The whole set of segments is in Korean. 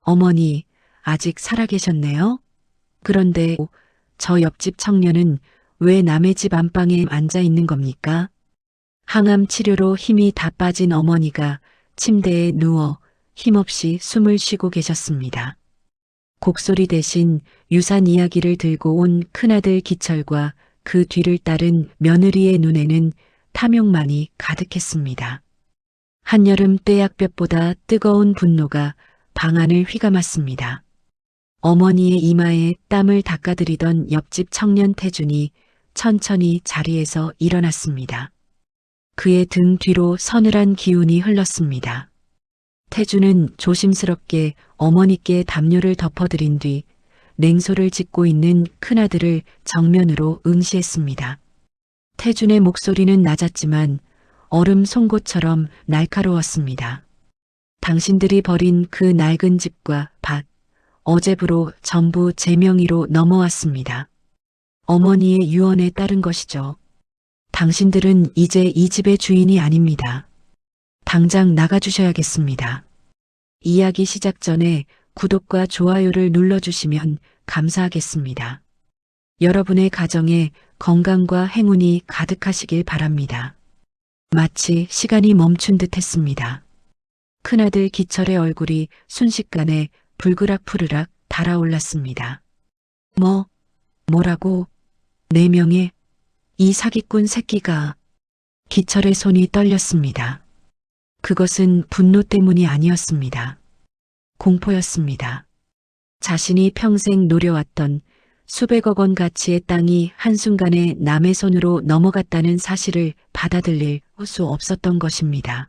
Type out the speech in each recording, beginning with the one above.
어머니, 아직 살아계셨네요? 그런데 저 옆집 청년은 왜 남의 집 안방에 앉아 있는 겁니까? 항암 치료로 힘이 다 빠진 어머니가 침대에 누워 힘없이 숨을 쉬고 계셨습니다. 곡소리 대신 유산 이야기를 들고 온 큰아들 기철과 그 뒤를 따른 며느리의 눈에는 탐욕만이 가득했습니다. 한여름 떼약볕보다 뜨거운 분노가 방안을 휘감았습니다. 어머니의 이마에 땀을 닦아드리던 옆집 청년 태준이 천천히 자리에서 일어났습니다. 그의 등 뒤로 서늘한 기운이 흘렀습니다. 태준은 조심스럽게 어머니께 담요를 덮어드린 뒤 냉소를 짓고 있는 큰아들을 정면으로 응시했습니다. 태준의 목소리는 낮았지만 얼음 송곳처럼 날카로웠습니다. 당신들이 버린 그 낡은 집과 밭, 어제부로 전부 제 명의로 넘어왔습니다. 어머니의 유언에 따른 것이죠. 당신들은 이제 이 집의 주인이 아닙니다. 당장 나가주셔야겠습니다. 이야기 시작 전에 구독과 좋아요를 눌러주시면 감사하겠습니다. 여러분의 가정에 건강과 행운이 가득하시길 바랍니다. 마치 시간이 멈춘 듯 했습니다. 큰아들 기철의 얼굴이 순식간에 불그락 달아올랐습니다. 뭐라고? 4명의 이 사기꾼 새끼가. 기철의 손이 떨렸습니다. 그것은 분노 때문이 아니었습니다. 공포였습니다. 자신이 평생 노려왔던 수백억 원 가치의 땅이 한순간에 남의 손으로 넘어갔다는 사실을 받아들일 수 없었던 것입니다.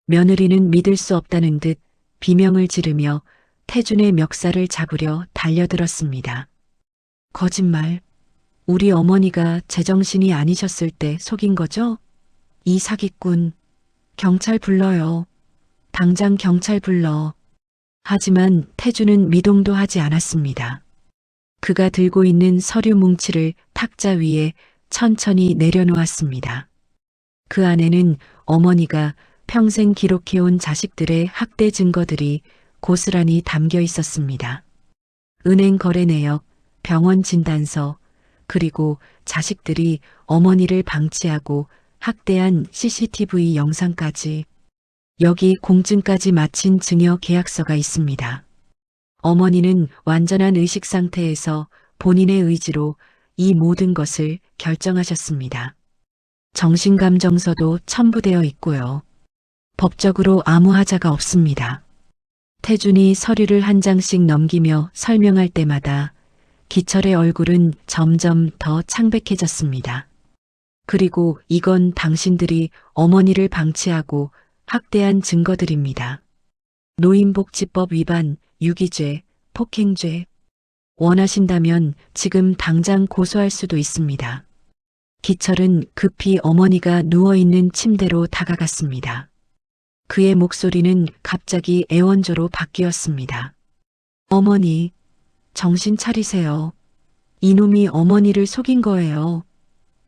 며느리는 믿을 수 없다는 듯 비명을 지르며 태준의 멱살을 잡으려 달려들었습니다. 거짓말. 우리 어머니가 제정신이 아니셨을 때 속인 거죠? 이 사기꾼. 경찰 불러요. 당장 경찰 불러. 하지만 태준은 미동도 하지 않았습니다. 그가 들고 있는 서류 뭉치를 탁자 위에 천천히 내려놓았습니다. 그 안에는 어머니가 평생 기록해온 자식들의 학대 증거들이 고스란히 담겨 있었습니다. 은행 거래 내역, 병원 진단서, 그리고 자식들이 어머니를 방치하고 학대한 CCTV 영상까지. 여기 공증까지 마친 증여 계약서가 있습니다. 어머니는 완전한 의식 상태에서 본인의 의지로 이 모든 것을 결정하셨습니다. 정신감정서도 첨부되어 있고요. 법적으로 아무 하자가 없습니다. 태준이 서류를 한 장씩 넘기며 설명할 때마다 기철의 얼굴은 점점 더 창백해졌습니다. 그리고 이건 당신들이 어머니를 방치하고 학대한 증거들입니다. 노인복지법 위반, 유기죄, 폭행죄. 원하신다면 지금 당장 고소할 수도 있습니다. 기철은 급히 어머니가 누워있는 침대로 다가갔습니다. 그의 목소리는 갑자기 애원조로 바뀌었습니다. 어머니, 정신 차리세요. 이놈이 어머니를 속인 거예요.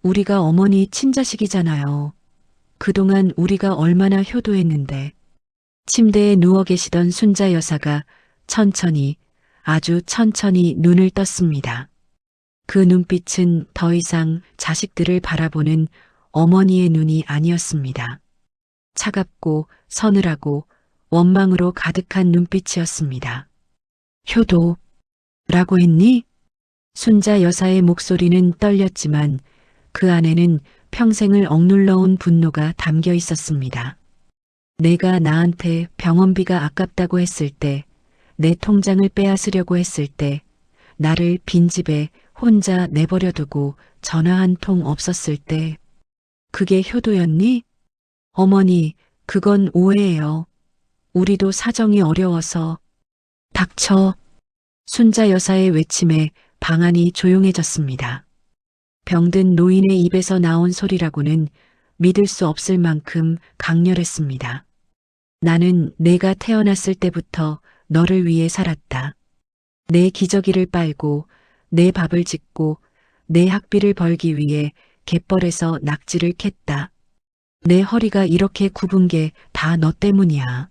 우리가 어머니 친자식이잖아요. 그동안 우리가 얼마나 효도했는데. 침대에 누워 계시던 순자 여사가 천천히, 아주 천천히 눈을 떴습니다. 그 눈빛은 더 이상 자식들을 바라보는 어머니의 눈이 아니었습니다. 차갑고 서늘하고 원망으로 가득한 눈빛이었습니다. 효도라고 했니? 순자 여사의 목소리는 떨렸지만 그 안에는 평생을 억눌러온 분노가 담겨 있었습니다. 내가 나한테 병원비가 아깝다고 했을 때, 내 통장을 빼앗으려고 했을 때, 나를 빈집에 혼자 내버려 두고 전화 한 통 없었을 때, 그게 효도였니? 어머니, 그건 오해예요. 우리도 사정이 어려워서. 닥쳐. 순자 여사의 외침에 방안이 조용해졌습니다. 병든 노인의 입에서 나온 소리라고는 믿을 수 없을 만큼 강렬했습니다. 나는 내가 태어났을 때부터 너를 위해 살았다. 내 기저귀를 빨고 내 밥을 짓고 내 학비를 벌기 위해 갯벌에서 낙지를 캤다. 내 허리가 이렇게 굽은 게 다 너 때문이야.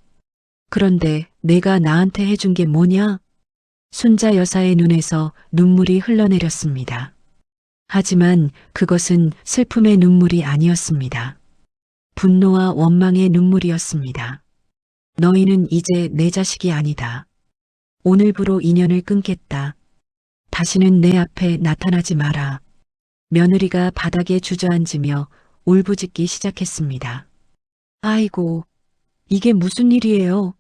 그런데 내가 나한테 해준 게 뭐냐? 순자 여사의 눈에서 눈물이 흘러내렸습니다. 하지만 그것은 슬픔의 눈물이 아니었습니다. 분노와 원망의 눈물이었습니다. 너희는 이제 내 자식이 아니다. 오늘부로 인연을 끊겠다. 다시는 내 앞에 나타나지 마라. 며느리가 바닥에 주저앉으며 울부짖기 시작했습니다. 아이고, 이게 무슨 일이에요?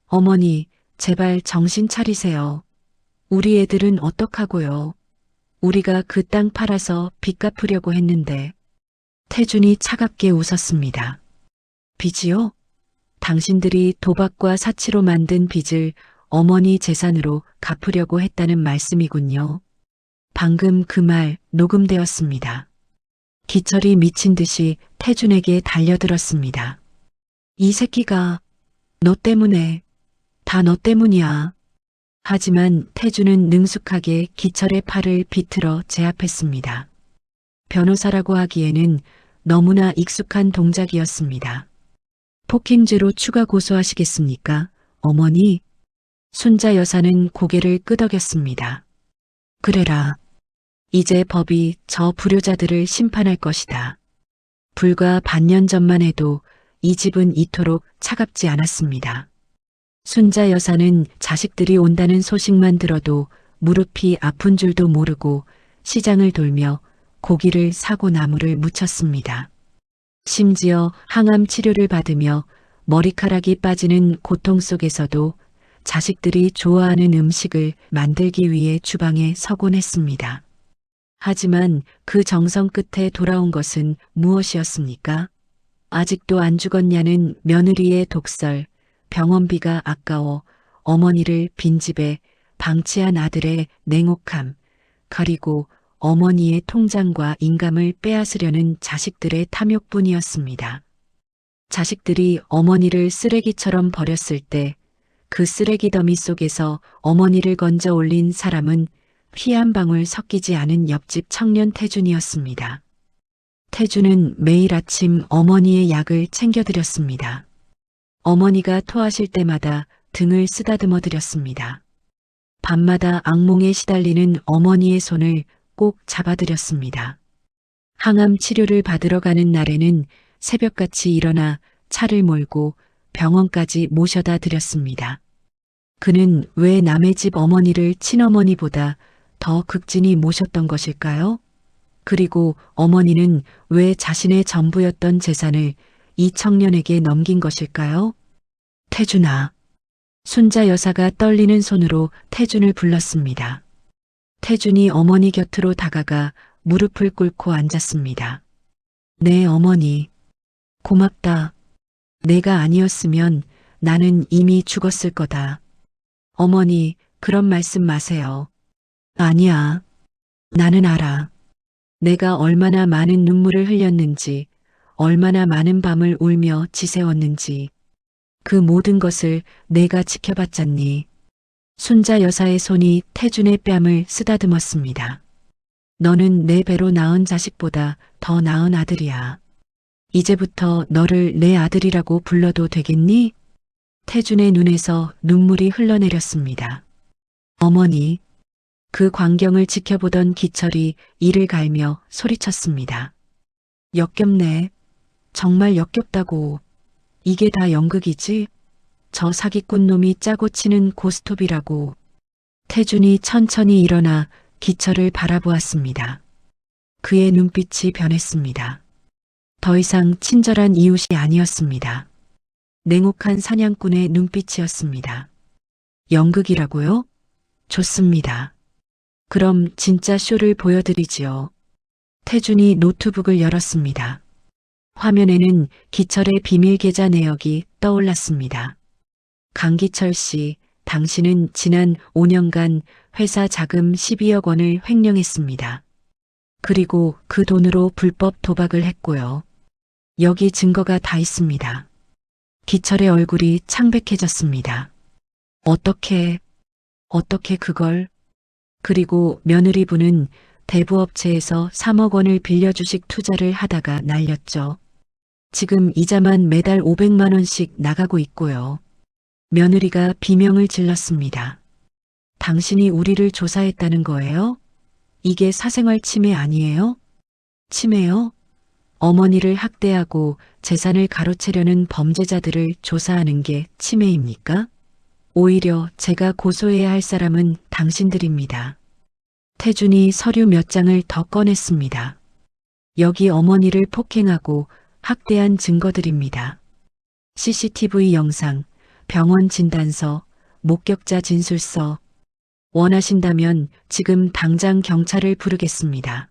어머니, 제발 정신 차리세요. 우리 애들은 어떡하고요? 우리가 그 땅 팔아서 빚 갚으려고 했는데. 태준이 차갑게 웃었습니다. 빚이요? 당신들이 도박과 사치로 만든 빚을 어머니 재산으로 갚으려고 했다는 말씀이군요. 방금 그 말 녹음되었습니다. 기철이 미친 듯이 태준에게 달려들었습니다. 이 새끼가 너 때문에, 다 너 때문이야. 하지만 태준은 능숙하게 기철의 팔을 비틀어 제압했습니다. 변호사라고 하기에는 너무나 익숙한 동작이었습니다. 폭행죄로 추가 고소하시겠습니까, 어머니? 순자 여사는 고개를 끄덕였습니다. 그래라. 이제 법이 저 불효자들을 심판할 것이다. 불과 반년 전만 해도 이 집은 이토록 차갑지 않았습니다. 순자 여사는 자식들이 온다는 소식만 들어도 무릎이 아픈 줄도 모르고 시장을 돌며 고기를 사고 나무를 묻혔습니다. 심지어 항암 치료를 받으며 머리카락이 빠지는 고통 속에서도 자식들이 좋아하는 음식을 만들기 위해 주방에 서곤 했습니다. 하지만 그 정성 끝에 돌아온 것은 무엇이었습니까? 아직도 안 죽었냐는 며느리의 독설, 병원비가 아까워 어머니를 빈집에 방치한 아들의 냉혹함, 그리고 어머니의 통장과 인감을 빼앗으려는 자식들의 탐욕뿐이었습니다. 자식들이 어머니를 쓰레기처럼 버렸을 때 그 쓰레기 더미 속에서 어머니를 건져 올린 사람은 피 한 방울 섞이지 않은 옆집 청년 태준이었습니다. 태준은 매일 아침 어머니의 약을 챙겨드렸습니다. 어머니가 토하실 때마다 등을 쓰다듬어 드렸습니다. 밤마다 악몽에 시달리는 어머니의 손을 꼭 잡아드렸습니다. 항암 치료를 받으러 가는 날에는 새벽같이 일어나 차를 몰고 병원까지 모셔다 드렸습니다. 그는 왜 남의 집 어머니를 친어머니보다 더 극진히 모셨던 것일까요? 그리고 어머니는 왜 자신의 전부였던 재산을 이 청년에게 넘긴 것일까요? 태준아. 순자 여사가 떨리는 손으로 태준을 불렀습니다. 태준이 어머니 곁으로 다가가 무릎을 꿇고 앉았습니다. 네, 어머니. 고맙다. 내가 아니었으면 나는 이미 죽었을 거다. 어머니, 그런 말씀 마세요. 아니야. 나는 알아. 내가 얼마나 많은 눈물을 흘렸는지, 얼마나 많은 밤을 울며 지새웠는지, 그 모든 것을 내가 지켜봤잖니. 순자 여사의 손이 태준의 뺨을 쓰다듬었습니다. 너는 내 배로 낳은 자식보다 더 낳은 아들이야. 이제부터 너를 내 아들이라고 불러도 되겠니? 태준의 눈에서 눈물이 흘러내렸습니다. 어머니. 그 광경을 지켜보던 기철이 이를 갈며 소리쳤습니다. 역겹네. 정말 역겹다고. 이게 다 연극이지? 저 사기꾼 놈이 짜고 치는 고스톱이라고. 태준이 천천히 일어나 기철을 바라보았습니다. 그의 눈빛이 변했습니다. 더 이상 친절한 이웃이 아니었습니다. 냉혹한 사냥꾼의 눈빛이었습니다. 연극이라고요? 좋습니다. 그럼 진짜 쇼를 보여드리지요. 태준이 노트북을 열었습니다. 화면에는 기철의 비밀 계좌 내역이 떠올랐습니다. 강기철 씨, 당신은 지난 5년간 회사 자금 12억 원을 횡령했습니다. 그리고 그 돈으로 불법 도박을 했고요. 여기 증거가 다 있습니다. 기철의 얼굴이 창백해졌습니다. 어떻게 그걸? 그리고 며느리분은 대부업체에서 3억 원을 빌려 주식 투자를 하다가 날렸죠. 지금 이자만 매달 500만 원씩 나가고 있고요. 며느리가 비명을 질렀습니다. 당신이 우리를 조사했다는 거예요? 이게 사생활 침해 아니에요? 침해요? 어머니를 학대하고 재산을 가로채려는 범죄자들을 조사하는 게 침해입니까? 오히려 제가 고소해야 할 사람은 당신들입니다. 태준이 서류 몇 장을 더 꺼냈습니다. 여기 어머니를 폭행하고 학대한 증거들입니다. CCTV 영상, 병원 진단서, 목격자 진술서. 원하신다면 지금 당장 경찰을 부르겠습니다.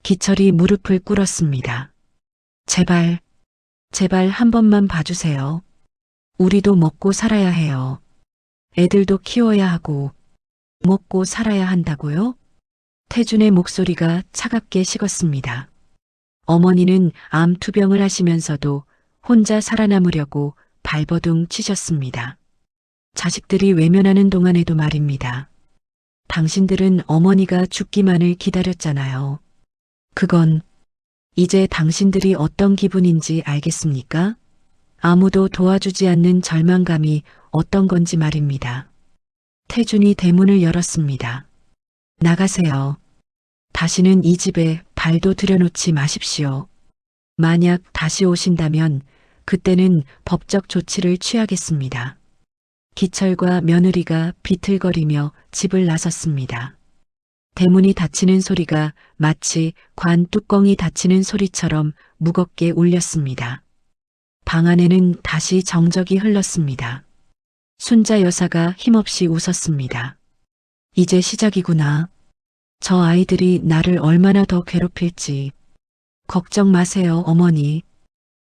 기철이 무릎을 꿇었습니다. 제발, 제발 한 번만 봐주세요. 우리도 먹고 살아야 해요. 애들도 키워야 하고, 먹고 살아야 한다고요? 태준의 목소리가 차갑게 식었습니다. 어머니는 암 투병을 하시면서도 혼자 살아남으려고 발버둥 치셨습니다. 자식들이 외면하는 동안에도 말입니다. 당신들은 어머니가 죽기만을 기다렸잖아요. 그건 이제 당신들이 어떤 기분인지 알겠습니까? 아무도 도와주지 않는 절망감이 어떤 건지 말입니다. 태준이 대문을 열었습니다. 나가세요. 다시는 이 집에 발도 들여놓지 마십시오. 만약 다시 오신다면 그때는 법적 조치를 취하겠습니다. 기철과 며느리가 비틀거리며 집을 나섰습니다. 대문이 닫히는 소리가 마치 관 뚜껑이 닫히는 소리처럼 무겁게 울렸습니다. 방 안에는 다시 정적이 흘렀습니다. 순자 여사가 힘없이 웃었습니다. 이제 시작이구나. 저 아이들이 나를 얼마나 더 괴롭힐지. 걱정 마세요, 어머니.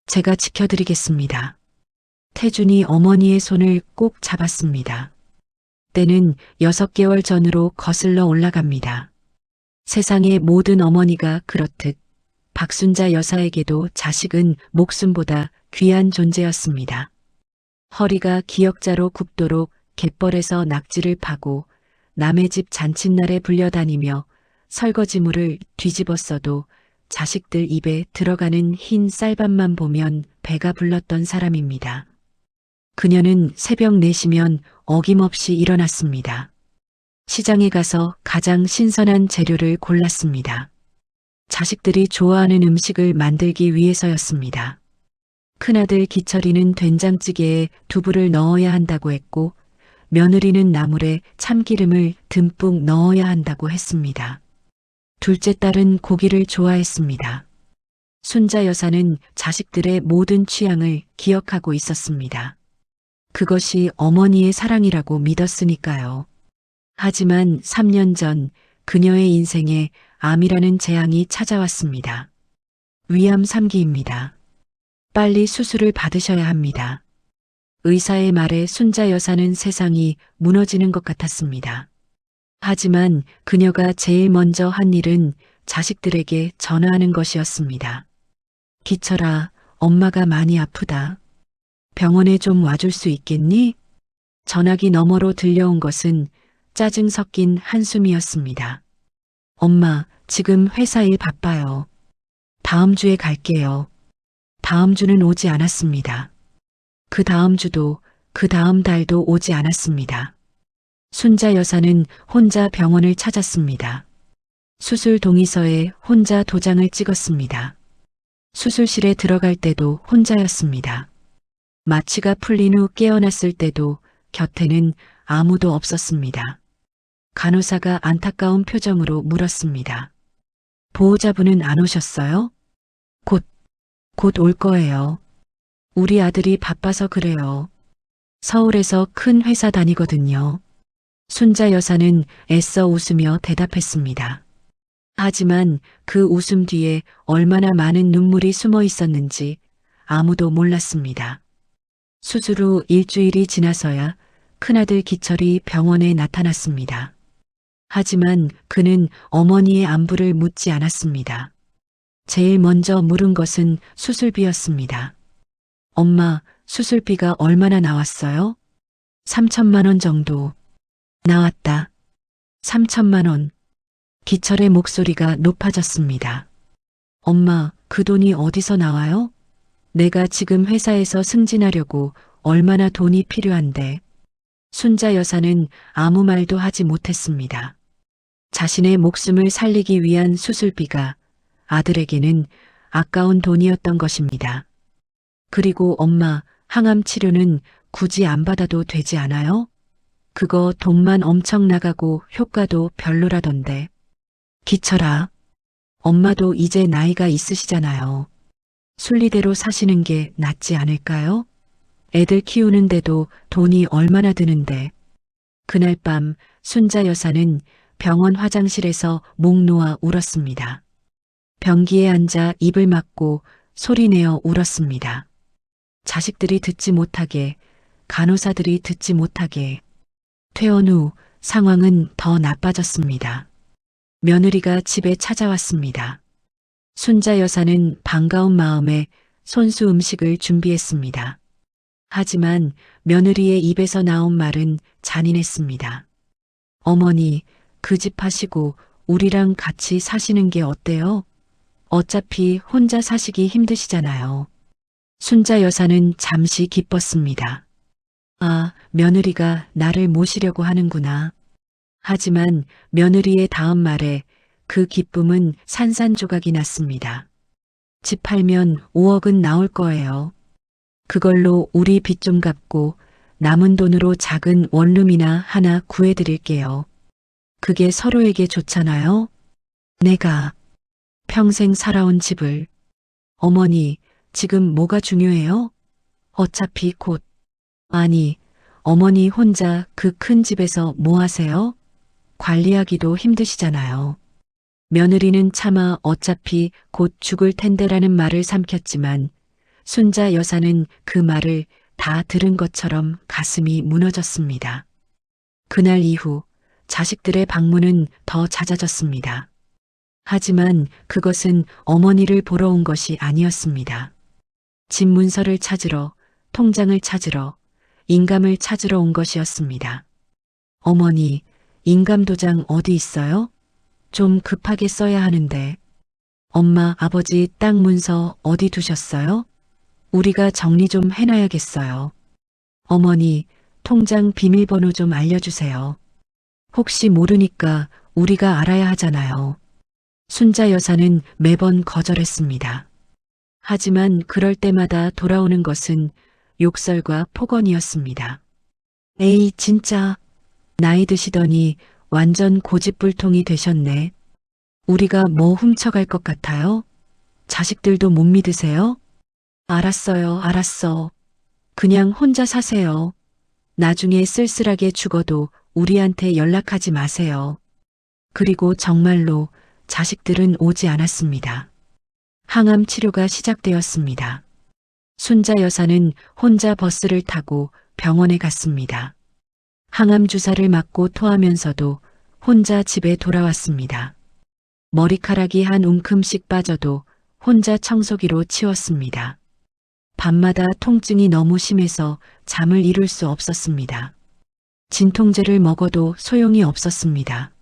제가 지켜드리겠습니다. 태준이 어머니의 손을 꼭 잡았습니다. 때는 6개월 전으로 거슬러 올라갑니다. 세상의 모든 어머니가 그렇듯 박순자 여사에게도 자식은 목숨보다 귀한 존재였습니다. 허리가 기역자로 굽도록 갯벌에서 낙지를 파고 남의 집 잔칫날에 불려다니며 설거지물을 뒤집었어도 자식들 입에 들어가는 흰 쌀밥만 보면 배가 불렀던 사람입니다. 그녀는 새벽 4시면 어김없이 일어났습니다. 시장에 가서 가장 신선한 재료를 골랐습니다. 자식들이 좋아하는 음식을 만들기 위해서였습니다. 큰아들 기철이는 된장찌개에 두부를 넣어야 한다고 했고 며느리는 나물에 참기름을 듬뿍 넣어야 한다고 했습니다. 둘째 딸은 고기를 좋아했습니다. 순자 여사는 자식들의 모든 취향을 기억하고 있었습니다. 그것이 어머니의 사랑이라고 믿었으니까요. 하지만 3년 전 그녀의 인생에 암이라는 재앙이 찾아왔습니다. 위암 3기입니다. 빨리 수술을 받으셔야 합니다. 의사의 말에 순자 여사는 세상이 무너지는 것 같았습니다. 하지만 그녀가 제일 먼저 한 일은 자식들에게 전화하는 것이었습니다. 기철아, 엄마가 많이 아프다. 병원에 좀 와줄 수 있겠니? 전화기 너머로 들려온 것은 짜증 섞인 한숨이었습니다. 엄마, 지금 회사 일 바빠요. 다음 주에 갈게요. 다음 주는 오지 않았습니다. 그 다음 주도 그 다음 달도 오지 않았습니다. 순자 여사는 혼자 병원을 찾았습니다. 수술 동의서에 혼자 도장을 찍었습니다. 수술실에 들어갈 때도 혼자였습니다. 마취가 풀린 후 깨어났을 때도 곁에는 아무도 없었습니다. 간호사가 안타까운 표정으로 물었습니다. 보호자분은 안 오셨어요? 곧 올 거예요. 우리 아들이 바빠서 그래요. 서울에서 큰 회사 다니거든요. 순자 여사는 애써 웃으며 대답했습니다. 하지만 그 웃음 뒤에 얼마나 많은 눈물이 숨어 있었는지 아무도 몰랐습니다. 수술 후 일주일이 지나서야 큰아들 기철이 병원에 나타났습니다. 하지만 그는 어머니의 안부를 묻지 않았습니다. 제일 먼저 물은 것은 수술비였습니다. 엄마, 수술비가 얼마나 나왔어요? 3천만 원 정도. 나왔다. 3천만 원. 기철의 목소리가 높아졌습니다. 엄마, 그 돈이 어디서 나와요? 내가 지금 회사에서 승진하려고 얼마나 돈이 필요한데. 순자 여사는 아무 말도 하지 못했습니다. 자신의 목숨을 살리기 위한 수술비가 아들에게는 아까운 돈이었던 것입니다. 그리고 엄마, 항암 치료는 굳이 안 받아도 되지 않아요? 그거 돈만 엄청 나가고 효과도 별로라던데. 기철아, 엄마도 이제 나이가 있으시잖아요. 순리대로 사시는 게 낫지 않을까요? 애들 키우는데도 돈이 얼마나 드는데. 그날 밤 순자 여사는 병원 화장실에서 목 놓아 울었습니다. 변기에 앉아 입을 막고 소리내어 울었습니다. 자식들이 듣지 못하게, 간호사들이 듣지 못하게. 퇴원 후 상황은 더 나빠졌습니다. 며느리가 집에 찾아왔습니다. 순자 여사는 반가운 마음에 손수 음식을 준비했습니다. 하지만 며느리의 입에서 나온 말은 잔인했습니다. 어머니, 그 집 하시고 우리랑 같이 사시는 게 어때요? 어차피 혼자 사시기 힘드시잖아요. 순자 여사는 잠시 기뻤습니다. 아, 며느리가 나를 모시려고 하는구나. 하지만 며느리의 다음 말에 그 기쁨은 산산조각이 났습니다. 집 팔면 5억은 나올 거예요. 그걸로 우리 빚 좀 갚고 남은 돈으로 작은 원룸이나 하나 구해드릴게요. 그게 서로에게 좋잖아요. 내가 평생 살아온 집을. 어머니, 지금 뭐가 중요해요? 어차피 곧. 아니, 어머니 혼자 그 큰 집에서 뭐 하세요? 관리하기도 힘드시잖아요. 며느리는 차마 어차피 곧 죽을 텐데라는 말을 삼켰지만 순자 여사는 그 말을 다 들은 것처럼 가슴이 무너졌습니다. 그날 이후 자식들의 방문은 더 잦아졌습니다. 하지만 그것은 어머니를 보러 온 것이 아니었습니다. 집 문서를 찾으러, 통장을 찾으러, 인감을 찾으러 온 것이었습니다. 어머니, 인감 도장 어디 있어요? 좀 급하게 써야 하는데. 엄마, 아버지 땅 문서 어디 두셨어요? 우리가 정리 좀 해놔야겠어요. 어머니, 통장 비밀번호 좀 알려주세요. 혹시 모르니까 우리가 알아야 하잖아요. 순자 여사는 매번 거절했습니다. 하지만 그럴 때마다 돌아오는 것은 욕설과 폭언이었습니다. 에이, 진짜. 나이 드시더니 완전 고집불통이 되셨네. 우리가 뭐 훔쳐갈 것 같아요? 자식들도 못 믿으세요? 알았어요, 알았어. 그냥 혼자 사세요. 나중에 쓸쓸하게 죽어도 우리한테 연락하지 마세요. 그리고 정말로 자식들은 오지 않았습니다. 항암 치료가 시작되었습니다. 순자 여사는 혼자 버스를 타고 병원에 갔습니다. 항암 주사를 맞고 토하면서도 혼자 집에 돌아왔습니다. 머리카락이 한 움큼씩 빠져도 혼자 청소기로 치웠습니다. 밤마다 통증이 너무 심해서 잠을 이룰 수 없었습니다. 진통제를 먹어도 소용이 없었습니다.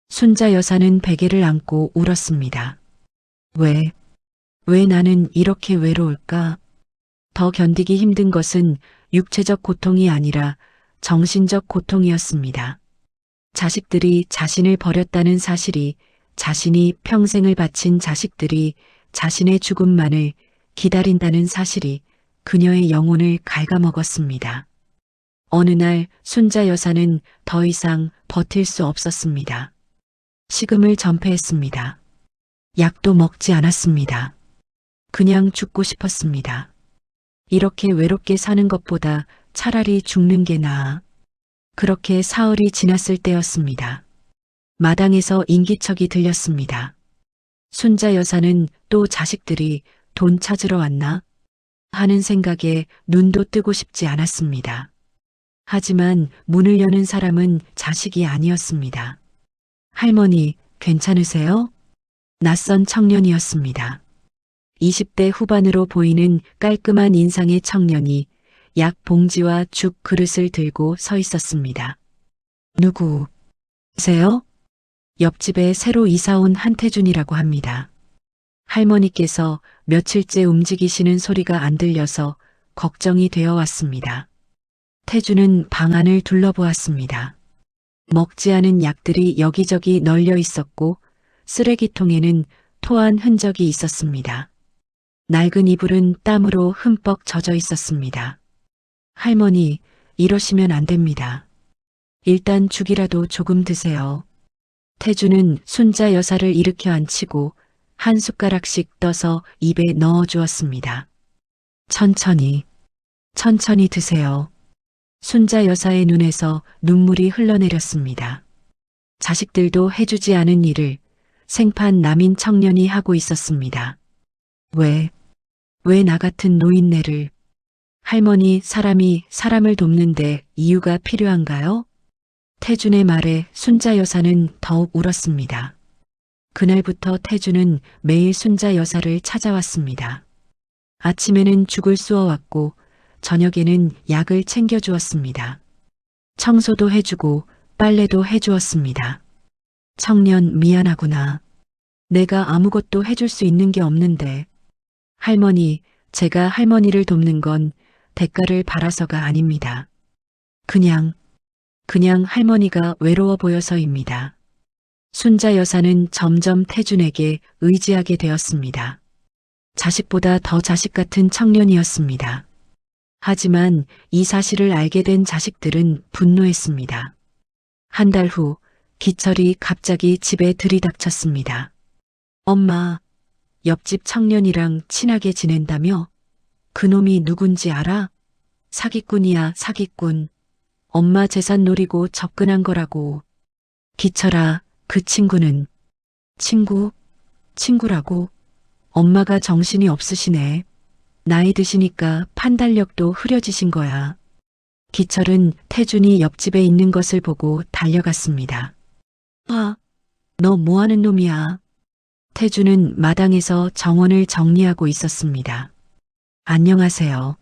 순자 여사는 베개를 안고 울었습니다. 왜 나는 이렇게 외로울까? 더 견디기 힘든 것은 육체적 고통이 아니라 정신적 고통이었습니다. 자식들이 자신을 버렸다는 사실이, 자신이 평생을 바친 자식들이 자신의 죽음만을 기다린다는 사실이 그녀의 영혼을 갉아먹었습니다. 어느 날 순자 여사는 더 이상 버틸 수 없었습니다. 식음을 전폐했습니다. 약도 먹지 않았습니다. 그냥 죽고 싶었습니다. 이렇게 외롭게 사는 것보다 차라리 죽는 게 나아. 그렇게 사흘이 지났을 때였습니다. 마당에서 인기척이 들렸습니다. 순자 여사는 또 자식들이 돈 찾으러 왔나 하는 생각에 눈도 뜨고 싶지 않았습니다. 하지만 문을 여는 사람은 자식이 아니었습니다. 할머니, 괜찮으세요? 낯선 청년이었습니다. 20대 후반으로 보이는 깔끔한 인상의 청년이 약 봉지와 죽 그릇을 들고 서 있었습니다. 누구세요? 옆집에 새로 이사온 한태준이라고 합니다. 할머니께서 며칠째 움직이시는 소리가 안 들려서 걱정이 되어 왔습니다. 태주는 방 안을 둘러보았습니다. 먹지 않은 약들이 여기저기 널려 있었고 쓰레기통에는 토한 흔적이 있었습니다. 낡은 이불은 땀으로 흠뻑 젖어 있었습니다. 할머니, 이러시면 안 됩니다. 일단 죽이라도 조금 드세요. 태주는 순자 여사를 일으켜 앉히고 한 숟가락씩 떠서 입에 넣어 주었습니다. 천천히, 천천히 드세요. 순자 여사의 눈에서 눈물이 흘러내렸습니다. 자식들도 해주지 않은 일을 생판 남인 청년이 하고 있었습니다. 왜 나 같은 노인네를, 할머니 사람이 사람을 돕는데 이유가 필요한가요? 태준의 말에 순자 여사는 더욱 울었습니다. 그날부터 태준은 매일 순자 여사를 찾아왔습니다. 아침에는 죽을 쏘아왔고 저녁에는 약을 챙겨주었습니다. 청소도 해주고 빨래도 해주었습니다. 청년 미안하구나. 내가 아무것도 해줄 수 있는 게 없는데. 할머니, 제가 할머니를 돕는 건 대가를 바라서가 아닙니다. 그냥 할머니가 외로워 보여서입니다. 순자 여사는 점점 태준에게 의지하게 되었습니다. 자식보다 더 자식 같은 청년이었습니다. 하지만 이 사실을 알게 된 자식들은 분노했습니다. 한 달 후 기철이 갑자기 집에 들이닥쳤습니다. 엄마, 옆집 청년이랑 친하게 지낸다며? 그놈이 누군지 알아? 사기꾼이야, 사기꾼. 엄마 재산 노리고 접근한 거라고. 기철아, 그 친구는? 친구라고? 엄마가 정신이 없으시네. 나이 드시니까 판단력도 흐려지신 거야. 기철은 태준이 옆집에 있는 것을 보고 달려갔습니다. 아, 너 뭐하는 놈이야? 태준은 마당에서 정원을 정리하고 있었습니다. 안녕하세요.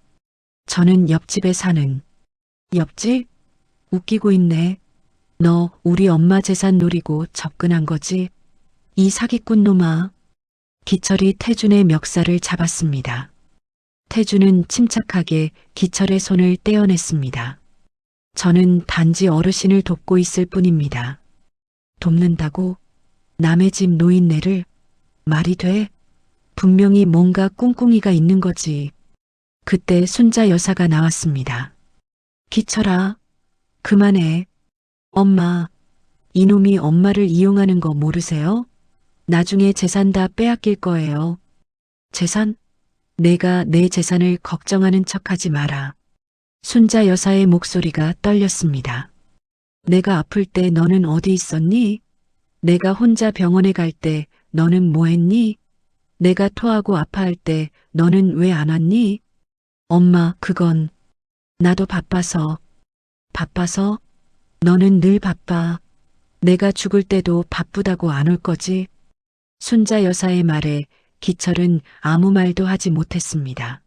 저는 옆집에 사는. 옆집? 웃기고 있네. 너 우리 엄마 재산 노리고 접근한 거지? 이 사기꾼 놈아. 기철이 태준의 멱살을 잡았습니다. 태준은 침착하게 기철의 손을 떼어냈습니다. 저는 단지 어르신을 돕고 있을 뿐입니다. 돕는다고? 남의 집 노인네를? 말이 돼? 분명히 뭔가 꿍꿍이가 있는 거지. 그때 순자 여사가 나왔습니다. 기철아, 그만해. 엄마, 이놈이 엄마를 이용하는 거 모르세요? 나중에 재산 다 빼앗길 거예요. 재산? 내가 내 재산을 걱정하는 척하지 마라. 순자 여사의 목소리가 떨렸습니다. 내가 아플 때 너는 어디 있었니? 내가 혼자 병원에 갈 때 너는 뭐 했니? 내가 토하고 아파할 때 너는 왜 안 왔니? 엄마, 그건 나도 바빠서. 바빠서? 너는 늘 바빠. 내가 죽을 때도 바쁘다고 안 올 거지? 순자 여사의 말에 기철은 아무 말도 하지 못했습니다.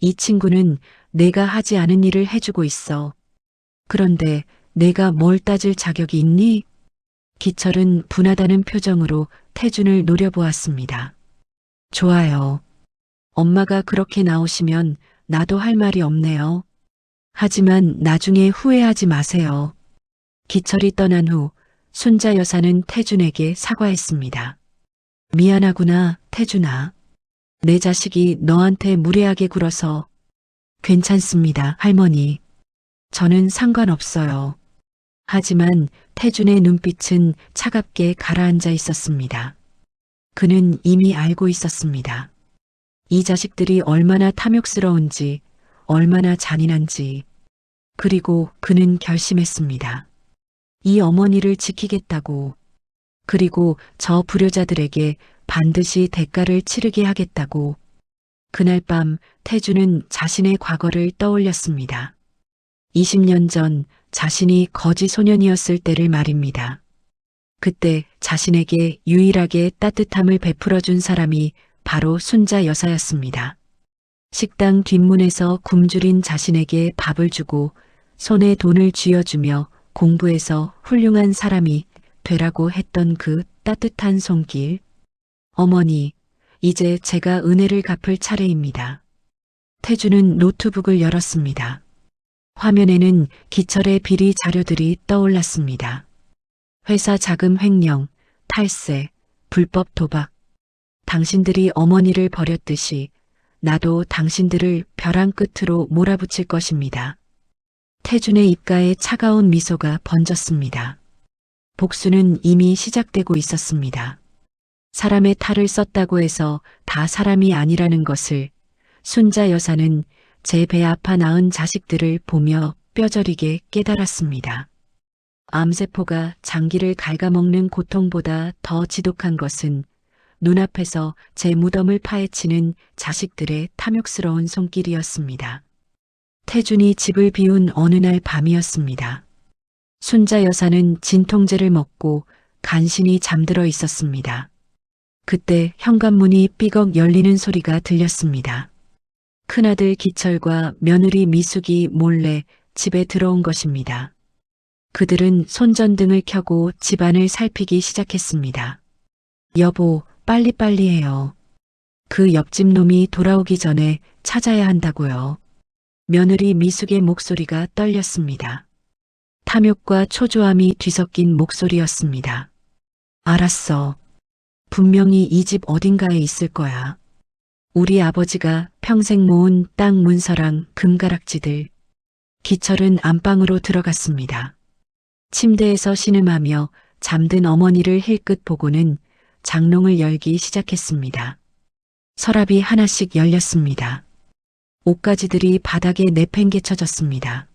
이 친구는 내가 하지 않은 일을 해주고 있어. 그런데 내가 뭘 따질 자격이 있니? 기철은 분하다는 표정으로 태준을 노려보았습니다. 좋아요. 엄마가 그렇게 나오시면 나도 할 말이 없네요. 하지만 나중에 후회하지 마세요. 기철이 떠난 후 순자 여사는 태준에게 사과했습니다. 미안하구나, 태준아. 내 자식이 너한테 무례하게 굴어서. 괜찮습니다, 할머니. 저는 상관없어요. 하지만 태준의 눈빛은 차갑게 가라앉아 있었습니다. 그는 이미 알고 있었습니다. 이 자식들이 얼마나 탐욕스러운지, 얼마나 잔인한지. 그리고 그는 결심했습니다. 이 어머니를 지키겠다고. 그리고 저 불효자들에게 반드시 대가를 치르게 하겠다고. 그날 밤 태준은 자신의 과거를 떠올렸습니다. 20년 전 자신이 거지 소년이었을 때를 말입니다. 그때 자신에게 유일하게 따뜻함을 베풀어준 사람이 바로 순자 여사였습니다. 식당 뒷문에서 굶주린 자신에게 밥을 주고 손에 돈을 쥐어주며 공부해서 훌륭한 사람이 되라고 했던 그 따뜻한 손길. 어머니, 이제 제가 은혜를 갚을 차례입니다. 태주는 노트북을 열었습니다. 화면에는 기철의 비리 자료들이 떠올랐습니다. 회사 자금 횡령, 탈세, 불법 도박. 당신들이 어머니를 버렸듯이 나도 당신들을 벼랑 끝으로 몰아붙일 것입니다. 태준의 입가에 차가운 미소가 번졌습니다. 복수는 이미 시작되고 있었습니다. 사람의 탈을 썼다고 해서 다 사람이 아니라는 것을 순자 여사는 제 배 아파 낳은 자식들을 보며 뼈저리게 깨달았습니다. 암세포가 장기를 갉아먹는 고통보다 더 지독한 것은 눈앞에서 제 무덤을 파헤치는 자식들의 탐욕스러운 손길이었습니다. 태준이 집을 비운 어느 날 밤이었습니다. 순자 여사는 진통제를 먹고 간신히 잠들어 있었습니다. 그때 현관문이 삐걱 열리는 소리가 들렸습니다. 큰아들 기철과 며느리 미숙이 몰래 집에 들어온 것입니다. 그들은 손전등을 켜고 집안을 살피기 시작했습니다. 여보, 빨리빨리 해요. 그 옆집 놈이 돌아오기 전에 찾아야 한다고요. 며느리 미숙의 목소리가 떨렸습니다. 탐욕과 초조함이 뒤섞인 목소리였습니다. 알았어. 분명히 이 집 어딘가에 있을 거야. 우리 아버지가 평생 모은 땅 문서랑 금가락지들. 기철은 안방으로 들어갔습니다. 침대에서 신음하며 잠든 어머니를 힐끗 보고는 장롱을 열기 시작했습니다. 서랍이 하나씩 열렸습니다. 옷가지들이 바닥에 내팽개쳐졌습니다.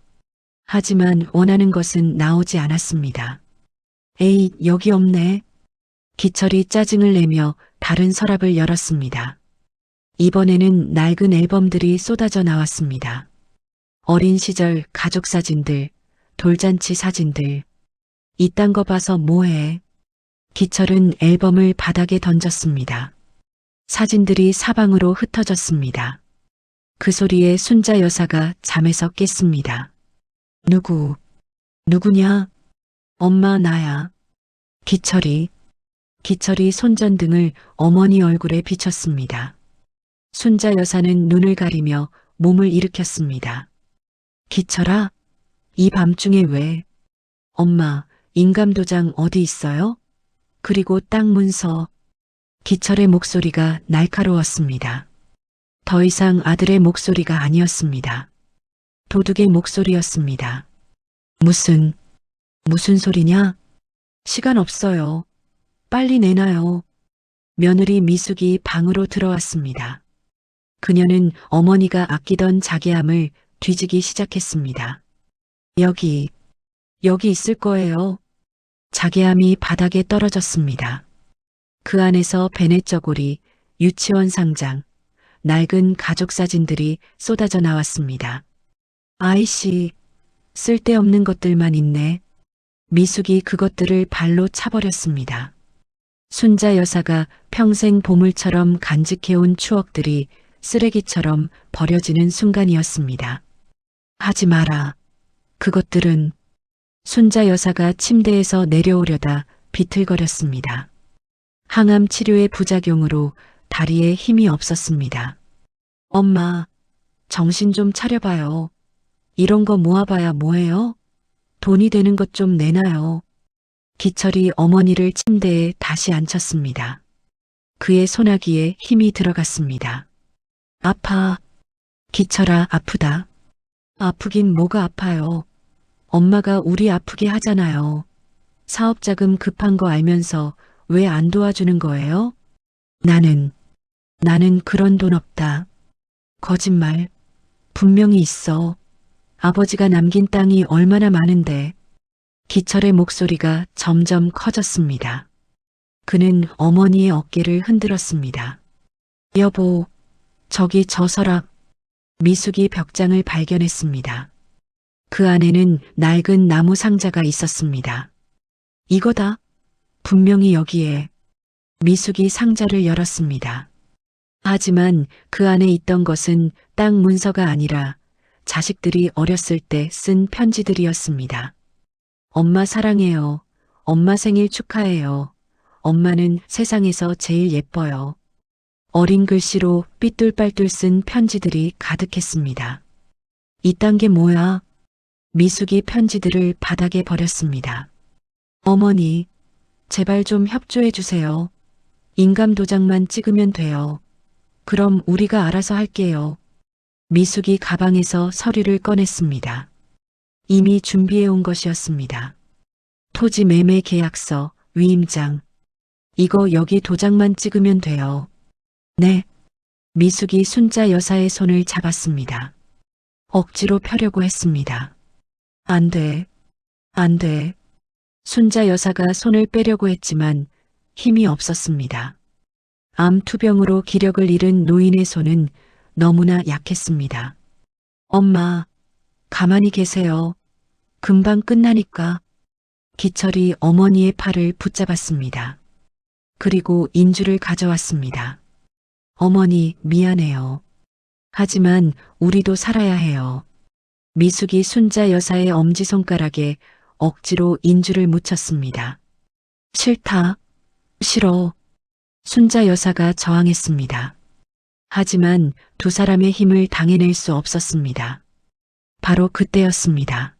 하지만 원하는 것은 나오지 않았습니다. 에이, 여기 없네. 기철이 짜증을 내며 다른 서랍을 열었습니다. 이번에는 낡은 앨범들이 쏟아져 나왔습니다. 어린 시절 가족 사진들, 돌잔치 사진들. 이딴 거 봐서 뭐해? 기철은 앨범을 바닥에 던졌습니다. 사진들이 사방으로 흩어졌습니다. 그 소리에 순자 여사가 잠에서 깼습니다. 누구냐? 엄마, 나야. 기철이 손전등을 어머니 얼굴에 비쳤습니다. 순자 여사는 눈을 가리며 몸을 일으켰습니다. 기철아, 이 밤중에 왜? 엄마, 인감도장 어디 있어요? 그리고 땅 문서. 기철의 목소리가 날카로웠습니다. 더 이상 아들의 목소리가 아니었습니다. 도둑의 목소리였습니다. 무슨 소리냐? 시간 없어요. 빨리 내놔요. 며느리 미숙이 방으로 들어왔습니다. 그녀는 어머니가 아끼던 자개함을 뒤지기 시작했습니다. 여기 있을 거예요. 자개함이 바닥에 떨어졌습니다. 그 안에서 베넷 저고리, 유치원 상장, 낡은 가족 사진들이 쏟아져 나왔습니다. 아이씨, 쓸데없는 것들만 있네. 미숙이 그것들을 발로 차버렸습니다. 순자 여사가 평생 보물처럼 간직해온 추억들이 쓰레기처럼 버려지는 순간이었습니다. 하지 마라. 그것들은. 순자 여사가 침대에서 내려오려다 비틀거렸습니다. 항암 치료의 부작용으로 다리에 힘이 없었습니다. 엄마, 정신 좀 차려봐요. 이런 거 모아봐야 뭐해요? 돈이 되는 것 좀 내놔요. 기철이 어머니를 침대에 다시 앉혔습니다. 그의 소나기에 힘이 들어갔습니다. 아파. 기철아, 아프다. 아프긴 뭐가 아파요. 엄마가 우리 아프게 하잖아요. 사업자금 급한 거 알면서 왜 안 도와주는 거예요? 나는 그런 돈 없다. 거짓말. 분명히 있어. 아버지가 남긴 땅이 얼마나 많은데. 기철의 목소리가 점점 커졌습니다. 그는 어머니의 어깨를 흔들었습니다. 여보, 저기 저 서랍. 미숙이 벽장을 발견했습니다. 그 안에는 낡은 나무 상자가 있었습니다. 이거다. 분명히 여기에. 미숙이 상자를 열었습니다. 하지만 그 안에 있던 것은 땅 문서가 아니라 자식들이 어렸을 때 쓴 편지들이었습니다. 엄마 사랑해요. 엄마 생일 축하해요. 엄마는 세상에서 제일 예뻐요. 어린 글씨로 삐뚤빨뚤 쓴 편지들이 가득했습니다. 이딴 게 뭐야? 미숙이 편지들을 바닥에 버렸습니다. 어머니, 제발 좀 협조해 주세요. 인감 도장만 찍으면 돼요. 그럼 우리가 알아서 할게요. 미숙이 가방에서 서류를 꺼냈습니다. 이미 준비해 온 것이었습니다. 토지 매매 계약서, 위임장. 이거 여기 도장만 찍으면 돼요. 네. 미숙이 순자 여사의 손을 잡았습니다. 억지로 펴려고 했습니다. 안 돼. 안 돼. 순자 여사가 손을 빼려고 했지만 힘이 없었습니다. 암 투병으로 기력을 잃은 노인의 손은 너무나 약했습니다. 엄마, 가만히 계세요. 금방 끝나니까. 기철이 어머니의 팔을 붙잡았습니다. 그리고 인주를 가져왔습니다. 어머니, 미안해요. 하지만 우리도 살아야 해요. 미숙이 순자 여사의 엄지손가락에 억지로 인주를 묻혔습니다. 싫다. 싫어. 순자 여사가 저항했습니다. 하지만 두 사람의 힘을 당해낼 수 없었습니다. 바로 그때였습니다.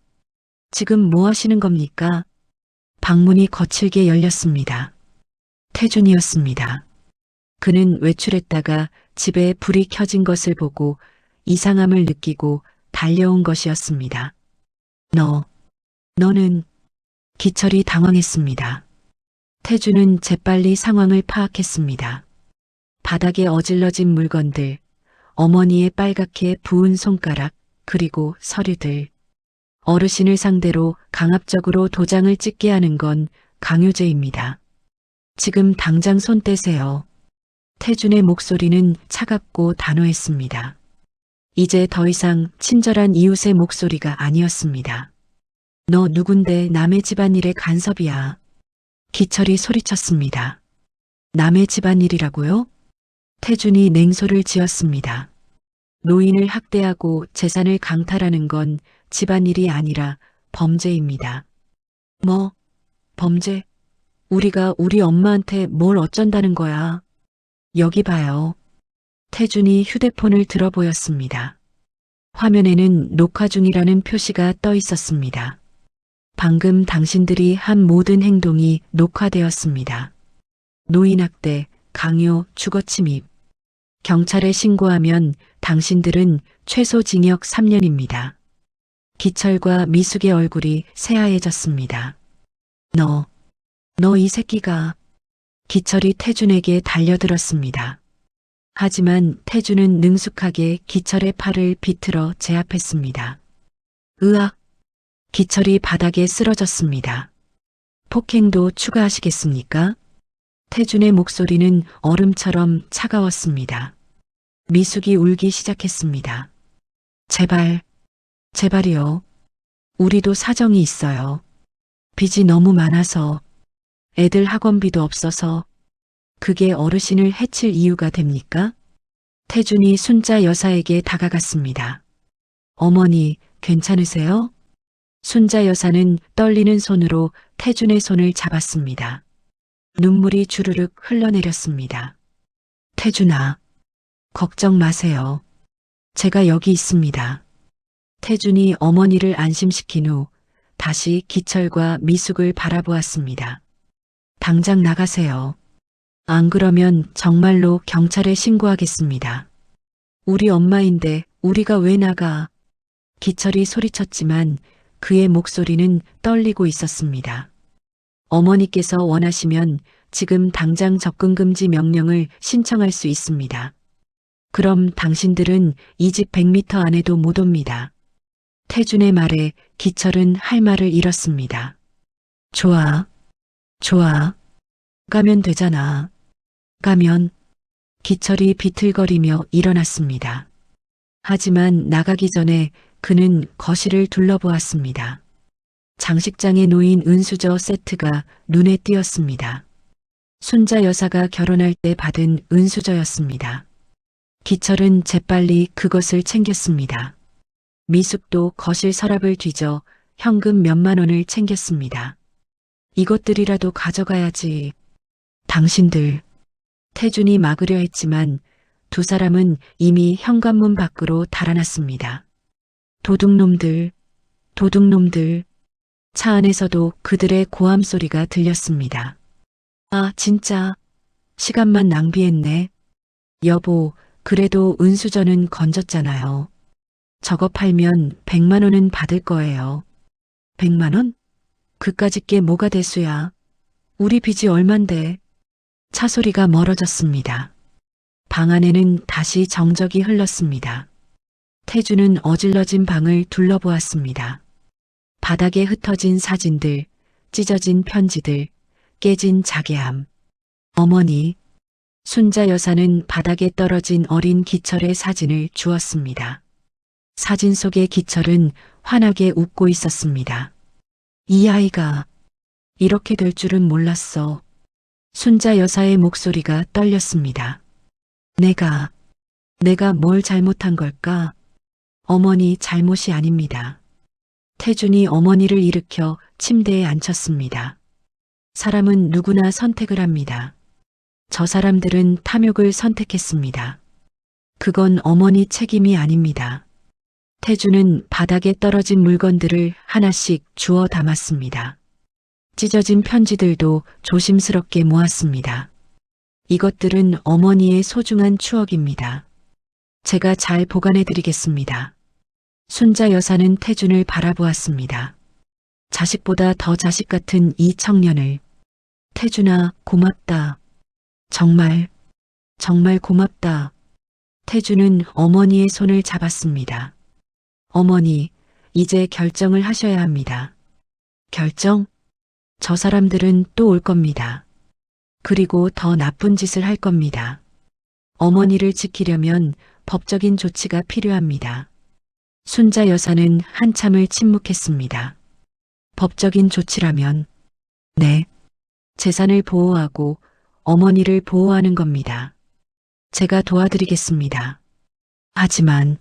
지금 뭐 하시는 겁니까? 방문이 거칠게 열렸습니다. 태준이었습니다. 그는 외출했다가 집에 불이 켜진 것을 보고 이상함을 느끼고 달려온 것이었습니다. 너는 기철이 당황했습니다. 태준은 재빨리 상황을 파악했습니다. 바닥에 어질러진 물건들, 어머니의 빨갛게 부은 손가락, 그리고 서류들. 어르신을 상대로 강압적으로 도장을 찍게 하는 건 강요죄입니다. 지금 당장 손 떼세요. 태준의 목소리는 차갑고 단호했습니다. 이제 더 이상 친절한 이웃의 목소리가 아니었습니다. 너 누군데 남의 집안일에 간섭이야. 기철이 소리쳤습니다. 남의 집안일이라고요? 태준이 냉소를 지었습니다. 노인을 학대하고 재산을 강탈하는 건 집안일이 아니라 범죄입니다. 뭐? 범죄? 우리가 우리 엄마한테 뭘 어쩐다는 거야? 여기 봐요. 태준이 휴대폰을 들어 보였습니다. 화면에는 녹화 중이라는 표시가 떠 있었습니다. 방금 당신들이 한 모든 행동이 녹화되었습니다. 노인학대, 강요, 주거침입. 경찰에 신고하면 당신들은 최소 징역 3년입니다. 기철과 미숙의 얼굴이 새하얘졌습니다. 너 이 새끼가. 기철이 태준에게 달려들었습니다. 하지만 태준은 능숙하게 기철의 팔을 비틀어 제압했습니다. 으악! 기철이 바닥에 쓰러졌습니다. 폭행도 추가하시겠습니까? 태준의 목소리는 얼음처럼 차가웠습니다. 미숙이 울기 시작했습니다. 제발이요. 우리도 사정이 있어요. 빚이 너무 많아서, 애들 학원비도 없어서, 그게 어르신을 해칠 이유가 됩니까? 태준이 순자 여사에게 다가갔습니다. 어머니, 괜찮으세요? 순자 여사는 떨리는 손으로 태준의 손을 잡았습니다. 눈물이 주르륵 흘러내렸습니다. 태준아, 걱정 마세요. 제가 여기 있습니다. 태준이 어머니를 안심시킨 후 다시 기철과 미숙을 바라보았습니다. 당장 나가세요. 안 그러면 정말로 경찰에 신고하겠습니다. 우리 엄마인데 우리가 왜 나가? 기철이 소리쳤지만 그의 목소리는 떨리고 있었습니다. 어머니께서 원하시면 지금 당장 접근금지 명령을 신청할 수 있습니다. 그럼 당신들은 이 집 100m 안에도 못 옵니다. 태준의 말에 기철은 할 말을 잃었습니다. 좋아. 가면 되잖아. 가면. 기철이 비틀거리며 일어났습니다. 하지만 나가기 전에 그는 거실을 둘러보았습니다. 장식장에 놓인 은수저 세트가 눈에 띄었습니다. 순자 여사가 결혼할 때 받은 은수저였습니다. 기철은 재빨리 그것을 챙겼습니다. 미숙도 거실 서랍을 뒤져 현금 몇만 원을 챙겼습니다. 이것들이라도 가져가야지. 당신들, 태준이 막으려 했지만 두 사람은 이미 현관문 밖으로 달아났습니다. 도둑놈들, 도둑놈들. 차 안에서도 그들의 고함 소리가 들렸습니다. 아, 진짜. 시간만 낭비했네. 여보, 그래도 은수저는 건졌잖아요. 저거 팔면 100만 원은 받을 거예요. 100만 원? 그까짓 게 뭐가 대수야. 우리 빚이 얼만데. 차 소리가 멀어졌습니다. 방 안에는 다시 정적이 흘렀습니다. 태주는 어질러진 방을 둘러보았습니다. 바닥에 흩어진 사진들, 찢어진 편지들, 깨진 자개함. 어머니, 순자 여사는 바닥에 떨어진 어린 기철의 사진을 주었습니다. 사진 속의 기철은 환하게 웃고 있었습니다. 이 아이가 이렇게 될 줄은 몰랐어. 순자 여사의 목소리가 떨렸습니다. 내가 뭘 잘못한 걸까? 어머니 잘못이 아닙니다. 태준이 어머니를 일으켜 침대에 앉혔습니다. 사람은 누구나 선택을 합니다. 저 사람들은 탐욕을 선택했습니다. 그건 어머니 책임이 아닙니다. 태준은 바닥에 떨어진 물건들을 하나씩 주워 담았습니다. 찢어진 편지들도 조심스럽게 모았습니다. 이것들은 어머니의 소중한 추억입니다. 제가 잘 보관해 드리겠습니다. 순자 여사는 태준을 바라보았습니다. 자식보다 더 자식 같은 이 청년을. 태준아, 고맙다. 정말 고맙다. 태준은 어머니의 손을 잡았습니다. 어머니, 이제 결정을 하셔야 합니다. 결정? 저 사람들은 또 올 겁니다. 그리고 더 나쁜 짓을 할 겁니다. 어머니를 지키려면 법적인 조치가 필요합니다. 순자 여사는 한참을 침묵했습니다. 법적인 조치라면, 네, 재산을 보호하고 어머니를 보호하는 겁니다. 제가 도와드리겠습니다. 하지만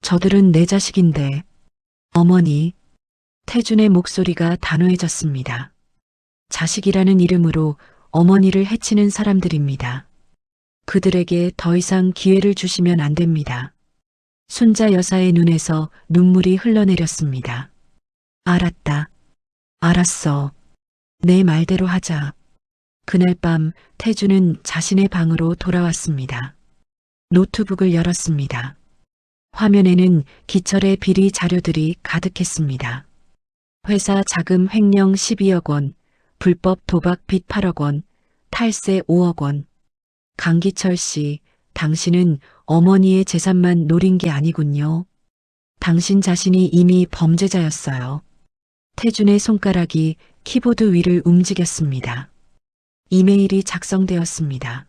저들은 내 자식인데, 어머니. 태준의 목소리가 단호해졌습니다. 자식이라는 이름으로 어머니를 해치는 사람들입니다. 그들에게 더 이상 기회를 주시면 안 됩니다. 순자 여사의 눈에서 눈물이 흘러내렸습니다. 알았다. 알았어. 내 말대로 하자. 그날 밤 태준은 자신의 방으로 돌아왔습니다. 노트북을 열었습니다. 화면에는 기철의 비리 자료들이 가득했습니다. 회사 자금 횡령 12억 원, 불법 도박 빚 8억 원, 탈세 5억 원. 강기철 씨, 당신은 어머니의 재산만 노린 게 아니군요. 당신 자신이 이미 범죄자였어요. 태준의 손가락이 키보드 위를 움직였습니다. 이메일이 작성되었습니다.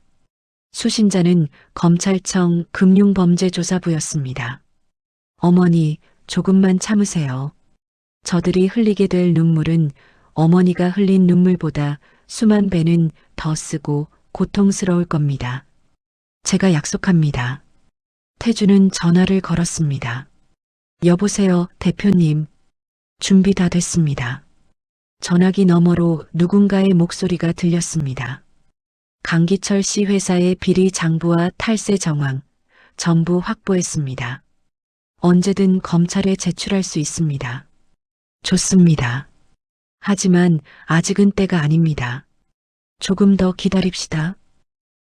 수신자는 검찰청 금융범죄조사부였습니다. 어머니, 조금만 참으세요. 저들이 흘리게 될 눈물은 어머니가 흘린 눈물보다 수만 배는 더 쓰고 고통스러울 겁니다. 제가 약속합니다. 태준은 전화를 걸었습니다. 여보세요, 대표님. 준비 다 됐습니다. 전화기 너머로 누군가의 목소리가 들렸습니다. 강기철 씨 회사의 비리 장부와 탈세 정황 전부 확보했습니다. 언제든 검찰에 제출할 수 있습니다. 좋습니다. 하지만 아직은 때가 아닙니다. 조금 더 기다립시다.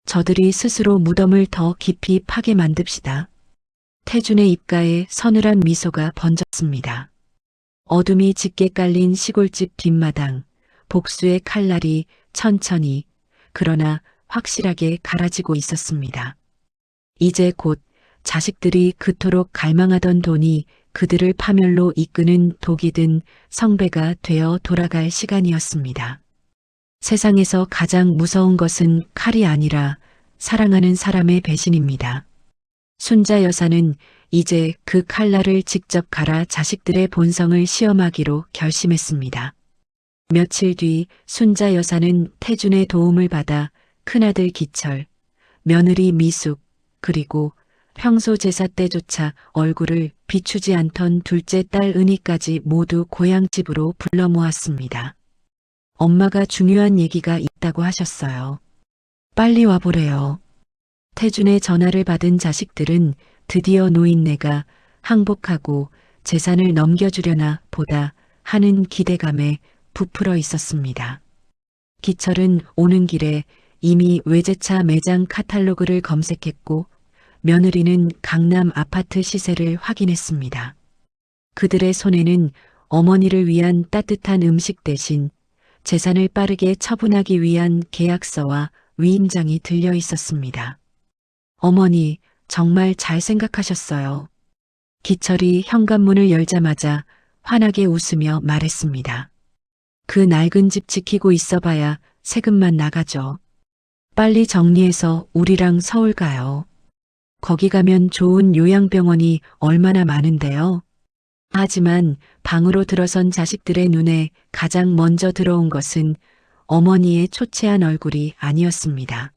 저들이 스스로 무덤을 더 깊이 파게 만듭시다. 태준의 입가에 서늘한 미소가 번졌습니다. 어둠이 짙게 깔린 시골집 뒷마당, 복수의 칼날이 천천히 그러나 확실하게 갈아지고 있었습니다. 이제 곧 자식들이 그토록 갈망하던 돈이 그들을 파멸로 이끄는 독이 든 성배가 되어 돌아갈 시간이었습니다. 세상에서 가장 무서운 것은 칼이 아니라 사랑하는 사람의 배신입니다. 순자 여사는 이제 그 칼날을 직접 갈아 자식들의 본성을 시험하기로 결심했습니다. 며칠 뒤 순자 여사는 태준의 도움을 받아 큰아들 기철, 며느리 미숙, 그리고 평소 제사 때조차 얼굴을 비추지 않던 둘째 딸 은희까지 모두 고향집으로 불러 모았습니다. 엄마가 중요한 얘기가 있다고 하셨어요. 빨리 와보래요. 태준의 전화를 받은 자식들은 드디어 노인네가 항복하고 재산을 넘겨주려나 보다 하는 기대감에 부풀어 있었습니다. 기철은 오는 길에 이미 외제차 매장 카탈로그를 검색했고 며느리는 강남 아파트 시세를 확인했습니다. 그들의 손에는 어머니를 위한 따뜻한 음식 대신 재산을 빠르게 처분하기 위한 계약서와 위임장이 들려 있었습니다. 어머니, 정말 잘 생각하셨어요. 기철이 현관문을 열자마자 환하게 웃으며 말했습니다. 그 낡은 집 지키고 있어봐야 세금만 나가죠. 빨리 정리해서 우리랑 서울 가요. 거기 가면 좋은 요양병원이 얼마나 많은데요. 하지만 방으로 들어선 자식들의 눈에 가장 먼저 들어온 것은 어머니의 초췌한 얼굴이 아니었습니다.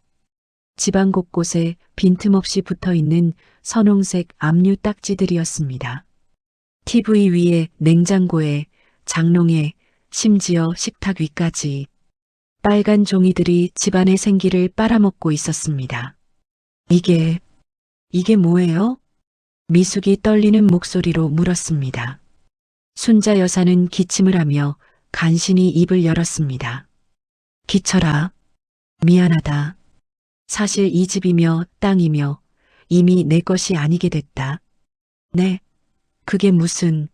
집안 곳곳에 빈틈없이 붙어있는 선홍색 압류 딱지들이었습니다. TV 위에 냉장고에 장롱에 심지어 식탁 위까지 빨간 종이들이 집안의 생기를 빨아먹고 있었습니다. 이게 뭐예요? 미숙이 떨리는 목소리로 물었습니다. 순자 여사는 기침을 하며 간신히 입을 열었습니다. 기철아, 미안하다. 사실 이 집이며 땅이며 이미 내 것이 아니게 됐다. 네, 그게 무슨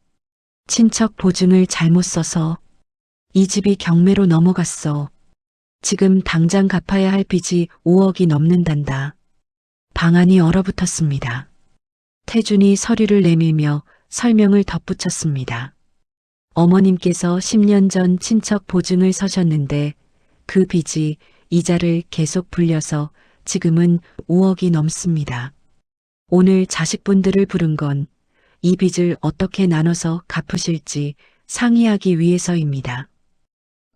친척 보증을 잘못 써서 이 집이 경매로 넘어갔어. 지금 당장 갚아야 할 빚이 5억이 넘는단다. 방안이 얼어붙었습니다. 태준이 서류를 내밀며 설명을 덧붙였습니다. 어머님께서 10년 전 친척 보증을 서셨는데 그 빚이 이자를 계속 불려서 지금은 5억이 넘습니다. 오늘 자식분들을 부른 건 이 빚을 어떻게 나눠서 갚으실지 상의하기 위해서입니다.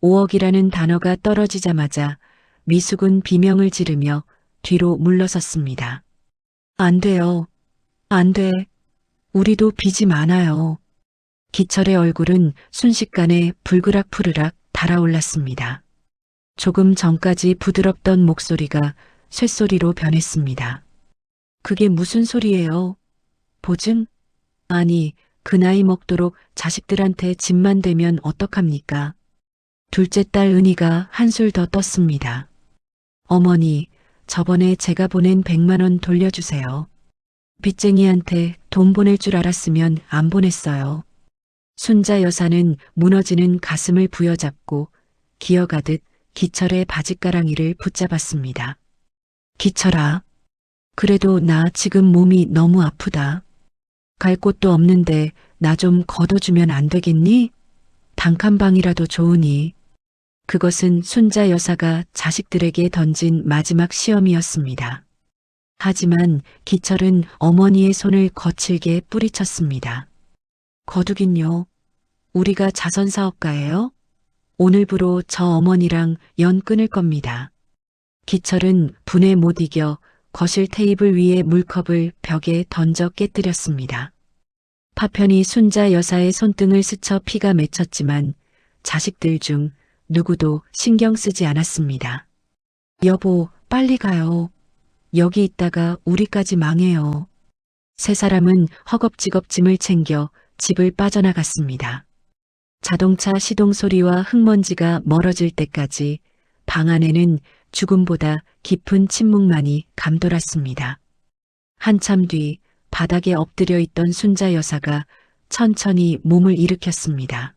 5억이라는 단어가 떨어지자마자 미숙은 비명을 지르며 뒤로 물러섰습니다. 안 돼요. 안 돼. 우리도 빚이 많아요. 기철의 얼굴은 순식간에 불그락푸르락 달아올랐습니다. 조금 전까지 부드럽던 목소리가 쇳소리로 변했습니다. 그게 무슨 소리예요? 보증? 아니, 그 나이 먹도록 자식들한테 집만 되면 어떡합니까? 둘째 딸 은희가 한술 더 떴습니다. 어머니, 저번에 제가 보낸 100만 원 돌려주세요. 빚쟁이한테 돈 보낼 줄 알았으면 안 보냈어요. 순자 여사는 무너지는 가슴을 부여잡고 기어가듯 기철의 바짓가랑이를 붙잡았습니다. 기철아, 그래도 나 지금 몸이 너무 아프다. 갈 곳도 없는데 나 좀 걷어주면 안 되겠니? 단칸방이라도 좋으니. 그것은 순자 여사가 자식들에게 던진 마지막 시험이었습니다. 하지만 기철은 어머니의 손을 거칠게 뿌리쳤습니다. 거두긴요. 우리가 자선사업가예요? 오늘부로 저 어머니랑 연 끊을 겁니다. 기철은 분에 못 이겨 거실 테이블 위에 물컵을 벽에 던져 깨뜨렸습니다. 파편이 순자 여사의 손등을 스쳐 피가 맺혔지만 자식들 중 누구도 신경 쓰지 않았습니다. 여보, 빨리 가요. 여기 있다가 우리까지 망해요. 세 사람은 허겁지겁 짐을 챙겨 집을 빠져나갔습니다. 자동차 시동 소리와 흙먼지가 멀어질 때까지 방 안에는 죽음보다 깊은 침묵만이 감돌았습니다. 한참 뒤 바닥에 엎드려 있던 순자 여사가 천천히 몸을 일으켰습니다.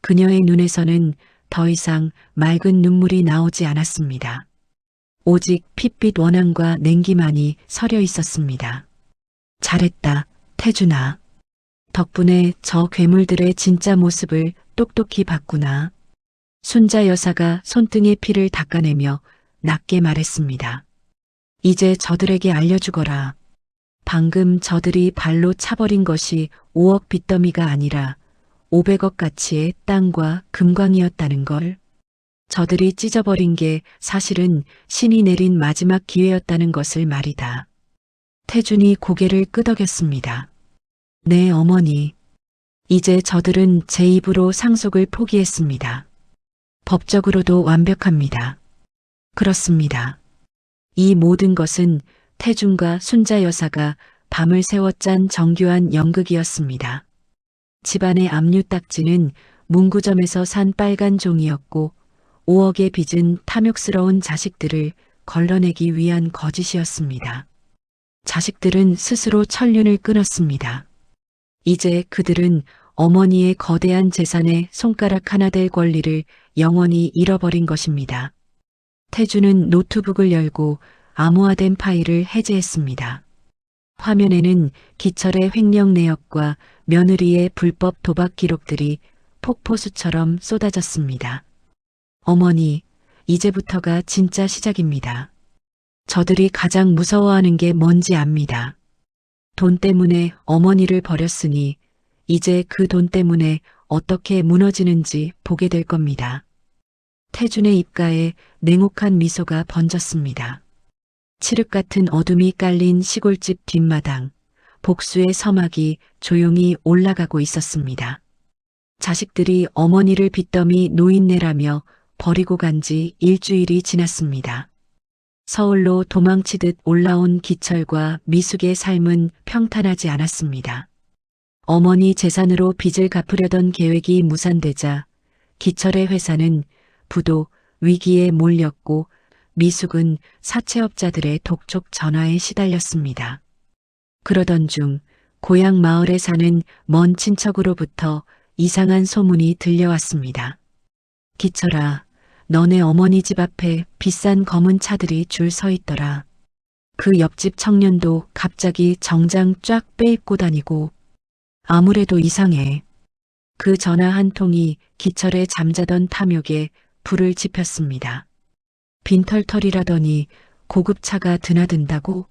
그녀의 눈에서는 더 이상 맑은 눈물이 나오지 않았습니다. 오직 핏빛 원앙과 냉기만이 서려 있었습니다. 잘했다, 태준아. 덕분에 저 괴물들의 진짜 모습을 똑똑히 봤구나. 순자 여사가 손등의 피를 닦아내며 낮게 말했습니다. 이제 저들에게 알려주거라. 방금 저들이 발로 차버린 것이 5억 빚더미가 아니라 500억 가치의 땅과 금광이었다는 걸. 저들이 찢어버린 게 사실은 신이 내린 마지막 기회였다는 것을 말이다. 태준이 고개를 끄덕였습니다. 네, 어머니. 이제 저들은 제 입으로 상속을 포기했습니다. 법적으로도 완벽합니다. 그렇습니다. 이 모든 것은 태준과 순자 여사가 밤을 새워 짠 정교한 연극이었습니다. 집안의 압류딱지는 문구점에서 산 빨간 종이었고 5억에 빚은 탐욕스러운 자식들을 걸러내기 위한 거짓이었습니다. 자식들은 스스로 천륜을 끊었습니다. 이제 그들은 어머니의 거대한 재산에 손가락 하나 댈 권리를 영원히 잃어버린 것입니다. 태주는 노트북을 열고 암호화된 파일을 해제했습니다. 화면에는 기철의 횡령 내역과 며느리의 불법 도박 기록들이 폭포수처럼 쏟아졌습니다. 어머니, 이제부터가 진짜 시작입니다. 저들이 가장 무서워하는 게 뭔지 압니다. 돈 때문에 어머니를 버렸으니 이제 그 돈 때문에 어떻게 무너지는지 보게 될 겁니다. 태준의 입가에 냉혹한 미소가 번졌습니다. 칠흑 같은 어둠이 깔린 시골집 뒷마당, 복수의 서막이 조용히 올라가고 있었습니다. 자식들이 어머니를 빚더미 노인네라며 버리고 간 지 일주일이 지났습니다. 서울로 도망치듯 올라온 기철과 미숙의 삶은 평탄하지 않았습니다. 어머니 재산으로 빚을 갚으려던 계획이 무산되자 기철의 회사는 부도 위기에 몰렸고 미숙은 사채업자들의 독촉 전화에 시달렸습니다. 그러던 중 고향 마을에 사는 먼 친척으로부터 이상한 소문이 들려왔습니다. 기철아, 너네 어머니 집 앞에 비싼 검은 차들이 줄 서 있더라. 그 옆집 청년도 갑자기 정장 쫙 빼입고 다니고 아무래도 이상해. 그 전화 한 통이 기철의 잠자던 탐욕에 불을 지폈습니다. 빈털털이라더니 고급차가 드나든다고?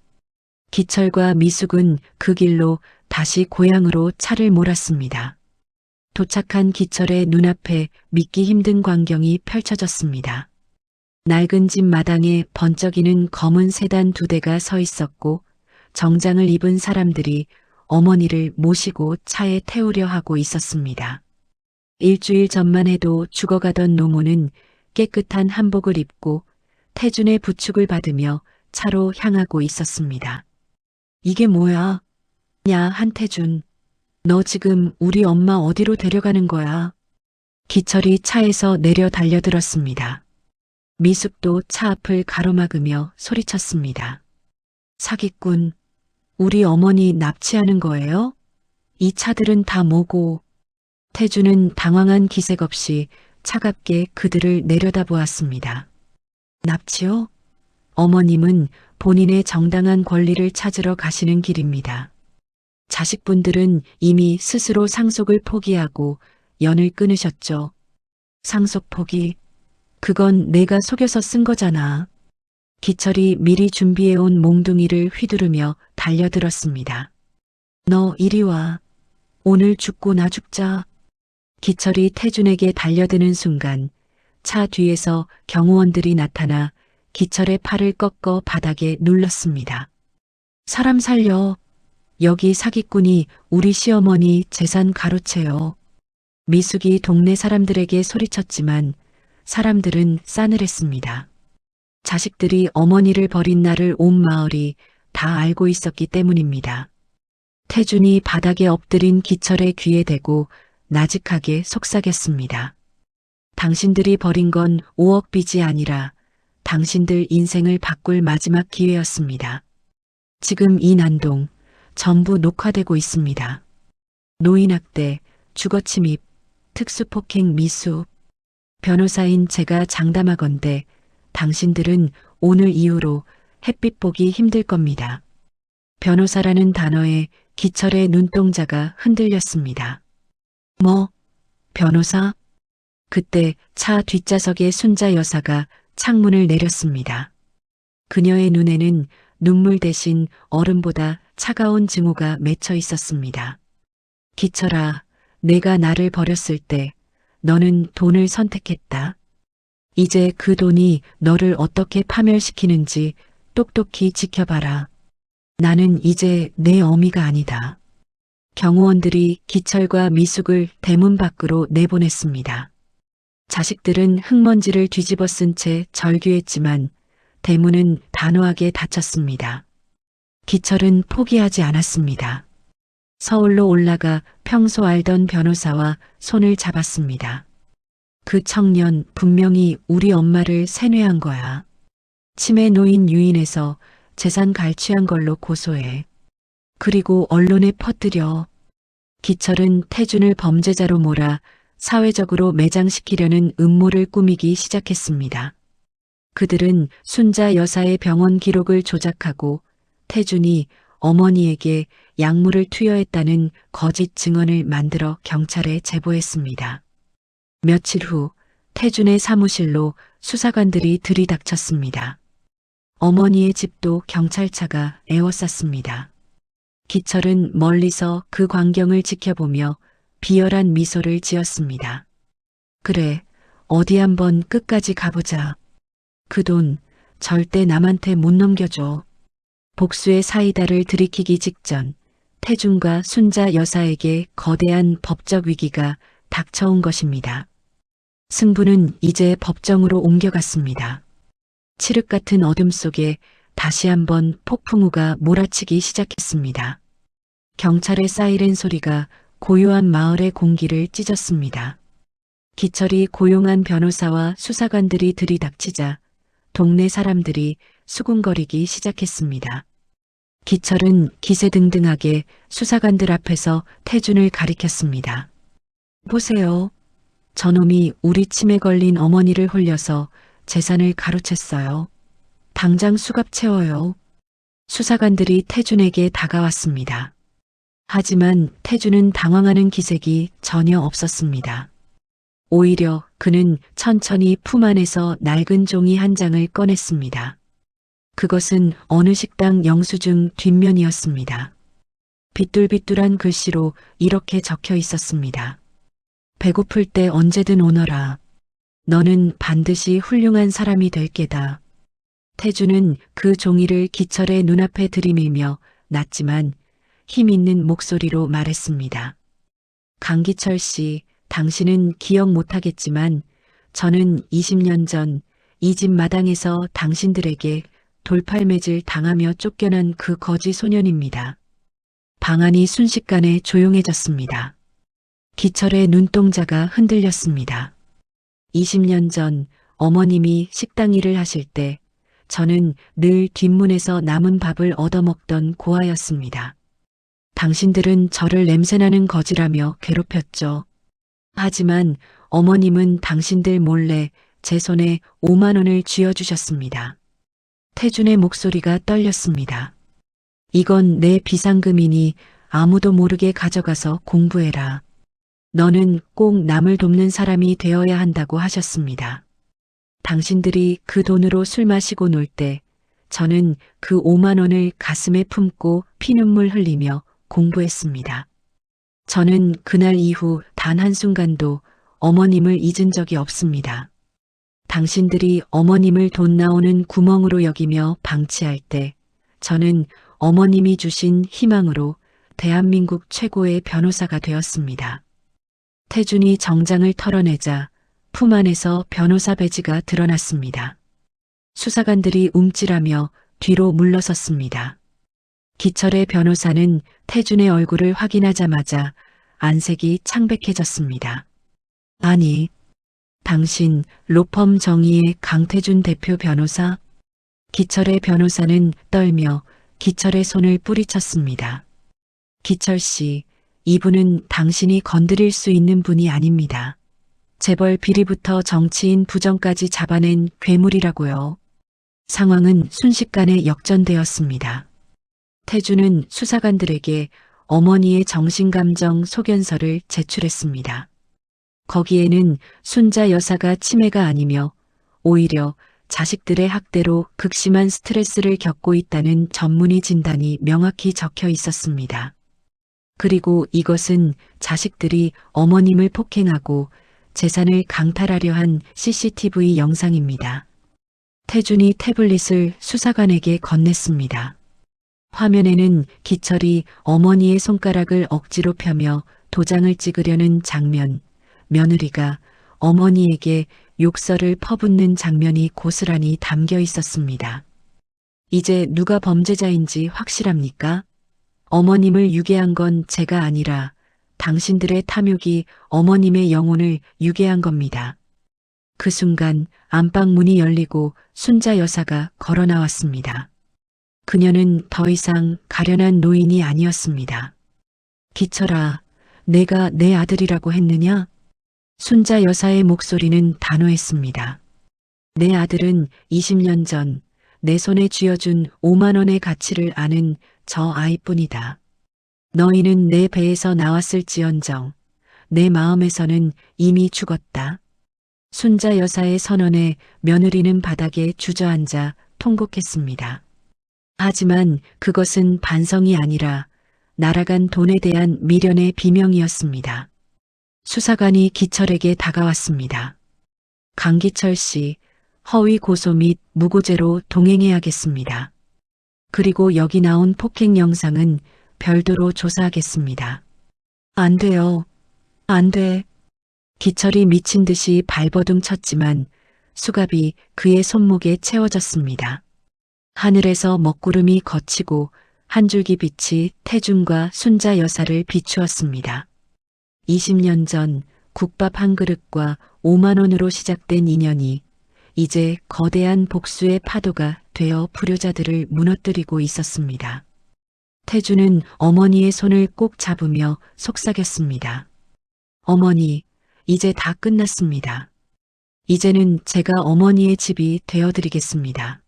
기철과 미숙은 그 길로 다시 고향으로 차를 몰았습니다. 도착한 기철의 눈앞에 믿기 힘든 광경이 펼쳐졌습니다. 낡은 집 마당에 번쩍이는 검은 세단 2대가 서 있었고 정장을 입은 사람들이 어머니를 모시고 차에 태우려 하고 있었습니다. 일주일 전만 해도 죽어가던 노모는 깨끗한 한복을 입고 태준의 부축을 받으며 차로 향하고 있었습니다. 이게 뭐야? 야, 한태준. 너 지금 우리 엄마 어디로 데려가는 거야? 기철이 차에서 내려 달려들었습니다. 미숙도 차 앞을 가로막으며 소리쳤습니다. 사기꾼, 우리 어머니 납치하는 거예요? 이 차들은 다 뭐고? 태주는 당황한 기색 없이 차갑게 그들을 내려다보았습니다. 납치요? 어머님은 본인의 정당한 권리를 찾으러 가시는 길입니다. 자식분들은 이미 스스로 상속을 포기하고 연을 끊으셨죠. 상속 포기? 그건 내가 속여서 쓴 거잖아. 기철이 미리 준비해온 몽둥이를 휘두르며 달려들었습니다. 너 이리 와. 오늘 죽고 나 죽자. 기철이 태준에게 달려드는 순간 차 뒤에서 경호원들이 나타나 기철의 팔을 꺾어 바닥에 눌렀습니다. 사람 살려. 여기 사기꾼이 우리 시어머니 재산 가로채요. 미숙이 동네 사람들에게 소리쳤지만 사람들은 싸늘했습니다. 자식들이 어머니를 버린 날을 온 마을이 다 알고 있었기 때문입니다. 태준이 바닥에 엎드린 기철의 귀에 대고 나직하게 속삭였습니다. 당신들이 버린 건 5억 빚이 아니라 당신들 인생을 바꿀 마지막 기회였습니다. 지금 이 난동 전부 녹화되고 있습니다. 노인학대, 주거침입, 특수폭행 미수. 변호사인 제가 장담하건대 당신들은 오늘 이후로 햇빛 보기 힘들 겁니다. 변호사라는 단어에 기철의 눈동자가 흔들렸습니다. 뭐? 변호사? 그때 차 뒷좌석의 순자 여사가 창문을 내렸습니다. 그녀의 눈에는 눈물 대신 얼음보다 차가운 증오가 맺혀 있었습니다. 기철아, 내가 나를 버렸을 때 너는 돈을 선택했다. 이제 그 돈이 너를 어떻게 파멸시키는지 똑똑히 지켜봐라. 나는 이제 내 어미가 아니다. 경호원들이 기철과 미숙을 대문 밖으로 내보냈습니다. 자식들은 흙먼지를 뒤집어 쓴 채 절규했지만 대문은 단호하게 닫혔습니다. 기철은 포기하지 않았습니다. 서울로 올라가 평소 알던 변호사와 손을 잡았습니다. 그 청년 분명히 우리 엄마를 세뇌한 거야. 치매 노인 유인해서 재산 갈취한 걸로 고소해. 그리고 언론에 퍼뜨려. 기철은 태준을 범죄자로 몰아 사회적으로 매장시키려는 음모를 꾸미기 시작했습니다. 그들은 순자 여사의 병원 기록을 조작하고 태준이 어머니에게 약물을 투여했다는 거짓 증언을 만들어 경찰에 제보했습니다. 며칠 후 태준의 사무실로 수사관들이 들이닥쳤습니다. 어머니의 집도 경찰차가 에워쌌습니다. 기철은 멀리서 그 광경을 지켜보며 비열한 미소를 지었습니다. 그래, 어디 한번 끝까지 가보자. 그 돈 절대 남한테 못 넘겨줘. 복수의 사이다를 들이키기 직전 태준과 순자 여사에게 거대한 법적 위기가 닥쳐온 것입니다. 승부는 이제 법정으로 옮겨갔습니다. 칠흑 같은 어둠 속에 다시 한번 폭풍우가 몰아치기 시작했습니다. 경찰의 사이렌 소리가 고요한 마을의 공기를 찢었습니다. 기철이 고용한 변호사와 수사관들이 들이닥치자 동네 사람들이 수군거리기 시작했습니다. 기철은 기세등등하게 수사관들 앞에서 태준을 가리켰습니다. 보세요. 저놈이 우리 치매 걸린 어머니를 홀려서 재산을 가로챘어요. 당장 수갑 채워요. 수사관들이 태준에게 다가왔습니다. 하지만 태준은 당황하는 기색이 전혀 없었습니다. 오히려 그는 천천히 품 안에서 낡은 종이 한 장을 꺼냈습니다. 그것은 어느 식당 영수증 뒷면이었습니다. 비뚤비뚤한 글씨로 이렇게 적혀 있었습니다. 배고플 때 언제든 오너라. 너는 반드시 훌륭한 사람이 될 게다. 태준은 그 종이를 기철의 눈앞에 들이밀며 낮지만 힘 있는 목소리로 말했습니다. 강기철 씨, 당신은 기억 못하겠지만 저는 20년 전 이 집 마당에서 당신들에게 돌팔매질 당하며 쫓겨난 그 거지 소년입니다. 방안이 순식간에 조용해졌습니다. 기철의 눈동자가 흔들렸습니다. 20년 전 어머님이 식당 일을 하실 때 저는 늘 뒷문에서 남은 밥을 얻어먹던 고아였습니다. 당신들은 저를 냄새나는 거지라며 괴롭혔죠. 하지만 어머님은 당신들 몰래 제 손에 5만 원을 쥐어주셨습니다. 태준의 목소리가 떨렸습니다. 이건 내 비상금이니 아무도 모르게 가져가서 공부해라. 너는 꼭 남을 돕는 사람이 되어야 한다고 하셨습니다. 당신들이 그 돈으로 술 마시고 놀 때 저는 그 5만 원을 가슴에 품고 피눈물 흘리며 공부했습니다. 저는 그날 이후 단 한순간도 어머님을 잊은 적이 없습니다. 당신들이 어머님을 돈 나오는 구멍으로 여기며 방치할 때 저는 어머님이 주신 희망으로 대한민국 최고의 변호사가 되었습니다. 태준이 정장을 털어내자 품 안에서 변호사 배지가 드러났습니다. 수사관들이 움찔하며 뒤로 물러섰습니다. 기철의 변호사는 태준의 얼굴을 확인하자마자 안색이 창백해졌습니다. 아니, 당신 로펌 정의의 강태준 대표 변호사? 기철의 변호사는 떨며 기철의 손을 뿌리쳤습니다. 기철 씨, 이분은 당신이 건드릴 수 있는 분이 아닙니다. 재벌 비리부터 정치인 부정까지 잡아낸 괴물이라고요. 상황은 순식간에 역전되었습니다. 태준은 수사관들에게 어머니의 정신감정 소견서를 제출했습니다. 거기에는 순자 여사가 치매가 아니며 오히려 자식들의 학대로 극심한 스트레스를 겪고 있다는 전문의 진단이 명확히 적혀 있었습니다. 그리고 이것은 자식들이 어머님을 폭행하고 재산을 강탈하려 한 CCTV 영상입니다. 태준이 태블릿을 수사관에게 건넸습니다. 화면에는 기철이 어머니의 손가락을 억지로 펴며 도장을 찍으려는 장면, 며느리가 어머니에게 욕설을 퍼붓는 장면이 고스란히 담겨 있었습니다. 이제 누가 범죄자인지 확실합니까? 어머님을 유괴한 건 제가 아니라 당신들의 탐욕이 어머님의 영혼을 유괴한 겁니다. 그 순간 안방 문이 열리고 순자 여사가 걸어 나왔습니다. 그녀는 더 이상 가련한 노인이 아니었습니다. 기철아, 내가 내 아들이라고 했느냐? 순자 여사의 목소리는 단호했습니다. 내 아들은 20년 전 내 손에 쥐어준 5만 원의 가치를 아는 저 아이뿐이다. 너희는 내 배에서 나왔을지언정 내 마음에서는 이미 죽었다. 순자 여사의 선언에 며느리는 바닥에 주저앉아 통곡했습니다. 하지만 그것은 반성이 아니라 날아간 돈에 대한 미련의 비명이었습니다. 수사관이 기철에게 다가왔습니다. 강기철 씨, 허위 고소 및 무고죄로 동행해야겠습니다. 그리고 여기 나온 폭행 영상은 별도로 조사하겠습니다. 안 돼요. 안 돼. 기철이 미친 듯이 발버둥 쳤지만 수갑이 그의 손목에 채워졌습니다. 하늘에서 먹구름이 걷히고 한 줄기 빛이 태준과 순자 여사를 비추었습니다. 20년 전 국밥 한 그릇과 5만 원으로 시작된 인연이 이제 거대한 복수의 파도가 되어 불효자들을 무너뜨리고 있었습니다. 태주는 어머니의 손을 꼭 잡으며 속삭였습니다. 어머니, 이제 다 끝났습니다. 이제는 제가 어머니의 집이 되어드리겠습니다.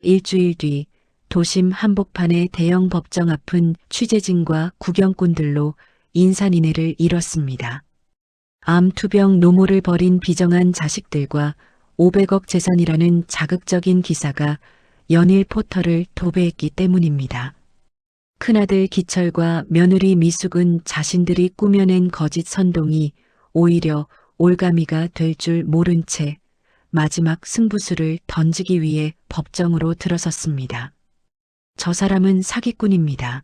일주일 뒤 도심 한복판의 대형 법정 앞은 취재진과 구경꾼들로 인산인해를 이뤘습니다. 암투병 노모를 벌인 비정한 자식들과 500억 재산이라는 자극적인 기사가 연일 포털을 도배했기 때문입니다. 큰아들 기철과 며느리 미숙은 자신들이 꾸며낸 거짓 선동이 오히려 올가미가 될 줄 모른 채 마지막 승부수를 던지기 위해 법정으로 들어섰습니다. 저 사람은 사기꾼입니다.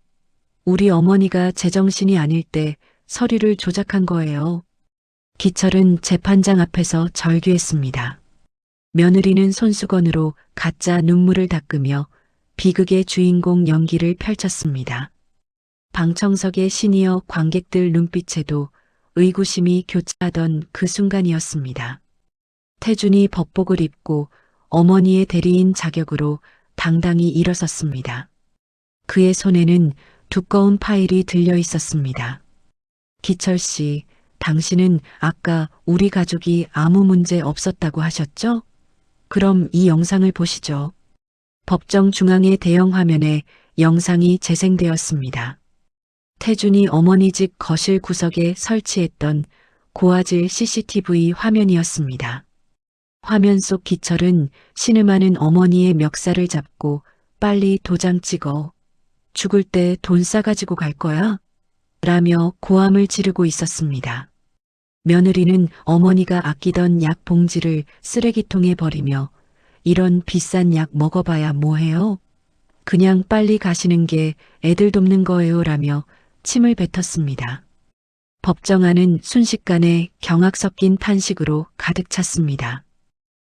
우리 어머니가 제정신이 아닐 때 서류를 조작한 거예요. 기철은 재판장 앞에서 절규했습니다. 며느리는 손수건으로 가짜 눈물을 닦으며 비극의 주인공 연기를 펼쳤습니다. 방청석의 시니어 관객들 눈빛에도 의구심이 교차하던 그 순간이었습니다. 태준이 법복을 입고 어머니의 대리인 자격으로 당당히 일어섰습니다. 그의 손에는 두꺼운 파일이 들려 있었습니다. 기철 씨, 당신은 아까 우리 가족이 아무 문제 없었다고 하셨죠? 그럼 이 영상을 보시죠. 법정 중앙의 대형 화면에 영상이 재생되었습니다. 태준이 어머니 집 거실 구석에 설치했던 고화질 CCTV 화면이었습니다. 화면 속 기철은 신음하는 어머니의 멱살을 잡고 빨리 도장 찍어. 죽을 때 돈 싸가지고 갈 거야? 라며 고함을 지르고 있었습니다. 며느리는 어머니가 아끼던 약 봉지를 쓰레기통에 버리며 이런 비싼 약 먹어봐야 뭐해요? 그냥 빨리 가시는 게 애들 돕는 거예요 라며 침을 뱉었습니다. 법정 안은 순식간에 경악 섞인 탄식으로 가득 찼습니다.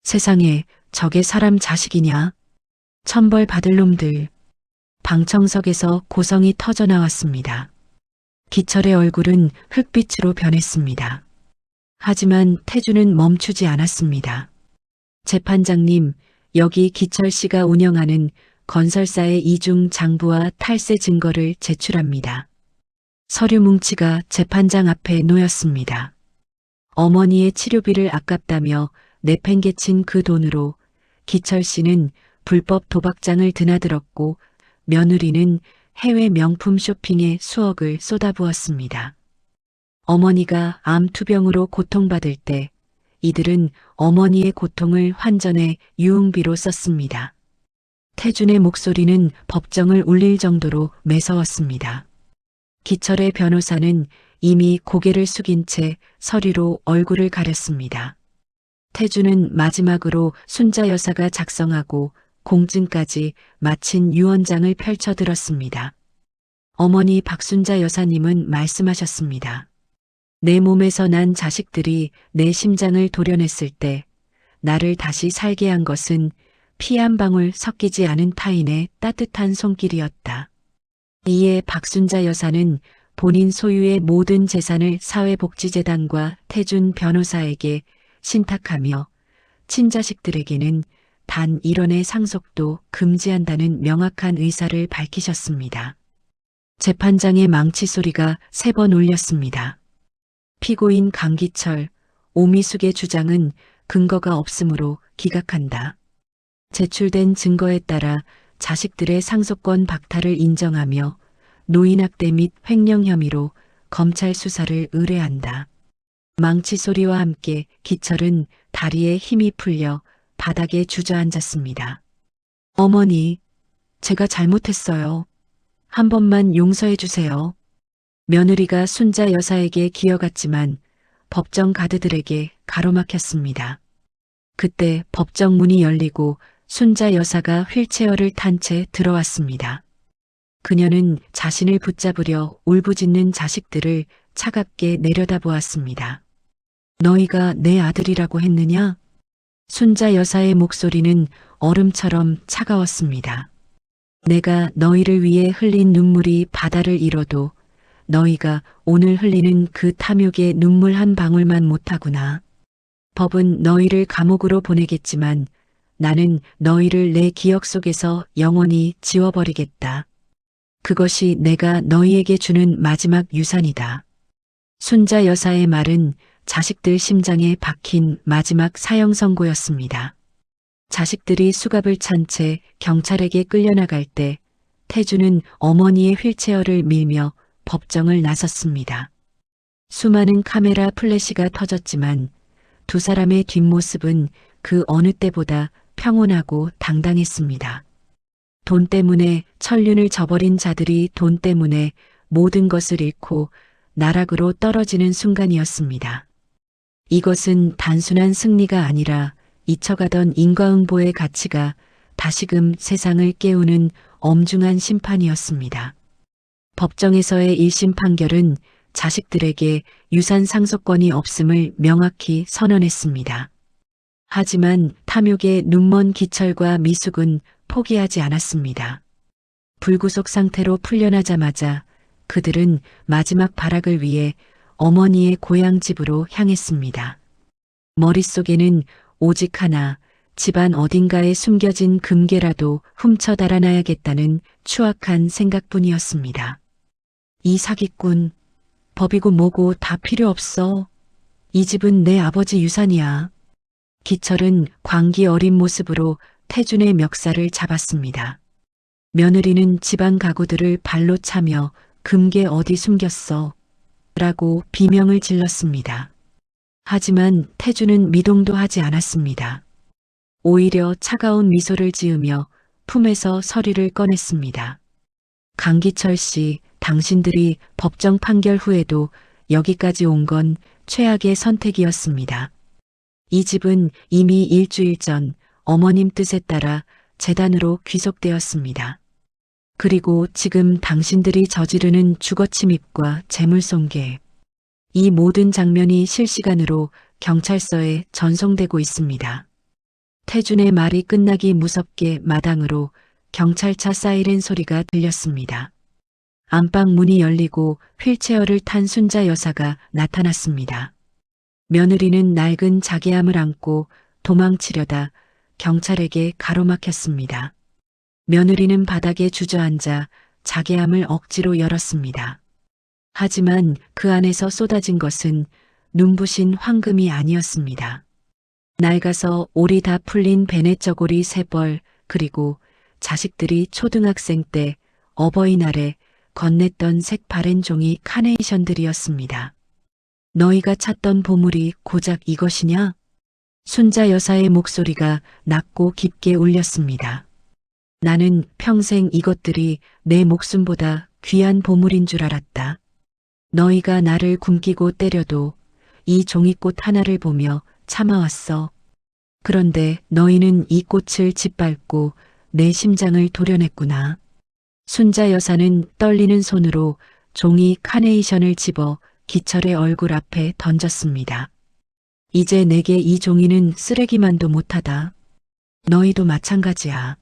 세상에 저게 사람 자식이냐? 천벌 받을 놈들. 방청석에서 고성이 터져 나왔습니다. 기철의 얼굴은 흑빛으로 변했습니다. 하지만 태주는 멈추지 않았습니다. 재판장님, 여기 기철 씨가 운영하는 건설사의 이중 장부와 탈세 증거를 제출합니다. 서류 뭉치가 재판장 앞에 놓였습니다. 어머니의 치료비를 아깝다며 내팽개친 그 돈으로 기철 씨는 불법 도박장을 드나들었고 며느리는 해외 명품 쇼핑에 수억을 쏟아부었습니다. 어머니가 암투병으로 고통받을 때 이들은 어머니의 고통을 환전해 유흥비로 썼습니다. 태준의 목소리는 법정을 울릴 정도로 매서웠습니다. 기철의 변호사는 이미 고개를 숙인 채 서류로 얼굴을 가렸습니다. 태준은 마지막으로 순자 여사가 작성하고 공증까지 마친 유언장을 펼쳐들었습니다. 어머니 박순자 여사님은 말씀하셨습니다. 내 몸에서 난 자식들이 내 심장을 도려냈을 때 나를 다시 살게 한 것은 피 한 방울 섞이지 않은 타인의 따뜻한 손길이었다. 이에 박순자 여사는 본인 소유의 모든 재산을 사회복지재단과 태준 변호사에게 신탁하며 친자식들에게는 단 1원의 상속도 금지한다는 명확한 의사를 밝히셨습니다. 재판장의 망치 소리가 3번 울렸습니다. 피고인 강기철, 오미숙의 주장은 근거가 없으므로 기각한다. 제출된 증거에 따라 자식들의 상속권 박탈을 인정하며 노인학대 및 횡령 혐의로 검찰 수사를 의뢰한다. 망치 소리와 함께 기철은 다리에 힘이 풀려 바닥에 주저앉았습니다. 어머니, 제가 잘못했어요. 한 번만 용서해 주세요. 며느리가 순자 여사에게 기어갔지만 법정 가드들에게 가로막혔습니다. 그때 법정 문이 열리고 순자 여사가 휠체어를 탄 채 들어왔습니다. 그녀는 자신을 붙잡으려 울부짖는 자식들을 차갑게 내려다보았습니다. 너희가 내 아들이라고 했느냐? 순자 여사의 목소리는 얼음처럼 차가웠습니다. 내가 너희를 위해 흘린 눈물이 바다를 이뤄도 너희가 오늘 흘리는 그 탐욕의 눈물 한 방울만 못하구나. 법은 너희를 감옥으로 보내겠지만 나는 너희를 내 기억 속에서 영원히 지워버리겠다. 그것이 내가 너희에게 주는 마지막 유산이다. 순자 여사의 말은 자식들 심장에 박힌 마지막 사형 선고였습니다. 자식들이 수갑을 찬 채 경찰에게 끌려나갈 때 태주는 어머니의 휠체어를 밀며 법정을 나섰습니다. 수많은 카메라 플래시가 터졌지만 두 사람의 뒷모습은 그 어느 때보다 평온하고 당당했습니다. 돈 때문에 천륜을 저버린 자들이 돈 때문에 모든 것을 잃고 나락으로 떨어지는 순간이었습니다. 이것은 단순한 승리가 아니라 잊혀가던 인과응보의 가치가 다시금 세상을 깨우는 엄중한 심판이었습니다. 법정에서의 1심 판결은 자식들에게 유산 상속권이 없음을 명확히 선언했습니다. 하지만 탐욕의 눈먼 기철과 미숙은 포기하지 않았습니다. 불구속 상태로 풀려나자마자 그들은 마지막 발악을 위해 어머니의 고향집으로 향했습니다. 머릿속에는 오직 하나, 집안 어딘가에 숨겨진 금괴라도 훔쳐 달아나야겠다는 추악한 생각뿐이었습니다. 이 사기꾼, 법이고 뭐고 다 필요 없어. 이 집은 내 아버지 유산이야. 기철은 광기 어린 모습으로 태준의 멱살을 잡았습니다. 며느리는 집안 가구들을 발로 차며 금괴 어디 숨겼어? 라고 비명을 질렀습니다. 하지만 태준은 미동도 하지 않았습니다. 오히려 차가운 미소를 지으며 품에서 서류를 꺼냈습니다. 강기철 씨, 당신들이 법정 판결 후에도 여기까지 온 건 최악의 선택이었습니다. 이 집은 이미 일주일 전 어머님 뜻에 따라 재단으로 귀속되었습니다. 그리고 지금 당신들이 저지르는 주거침입과 재물손괴, 이 모든 장면이 실시간으로 경찰서에 전송되고 있습니다. 태준의 말이 끝나기 무섭게 마당으로 경찰차 사이렌 소리가 들렸습니다. 안방 문이 열리고 휠체어를 탄 순자 여사가 나타났습니다. 며느리는 낡은 자개함을 안고 도망치려다 경찰에게 가로막혔습니다. 며느리는 바닥에 주저앉아 자개함을 억지로 열었습니다. 하지만 그 안에서 쏟아진 것은 눈부신 황금이 아니었습니다. 낡아서 올이 다 풀린 베넷 저고리 3벌, 그리고 자식들이 초등학생 때 어버이날에 건넸던 색바랜 종이 카네이션들이었습니다. 너희가 찾던 보물이 고작 이것이냐? 순자 여사의 목소리가 낮고 깊게 울렸습니다. 나는 평생 이것들이 내 목숨보다 귀한 보물인 줄 알았다. 너희가 나를 굶기고 때려도 이 종이꽃 하나를 보며 참아왔어. 그런데 너희는 이 꽃을 짓밟고 내 심장을 도려냈구나. 순자 여사는 떨리는 손으로 종이 카네이션을 집어 기철의 얼굴 앞에 던졌습니다. 이제 내게 이 종이는 쓰레기만도 못하다. 너희도 마찬가지야.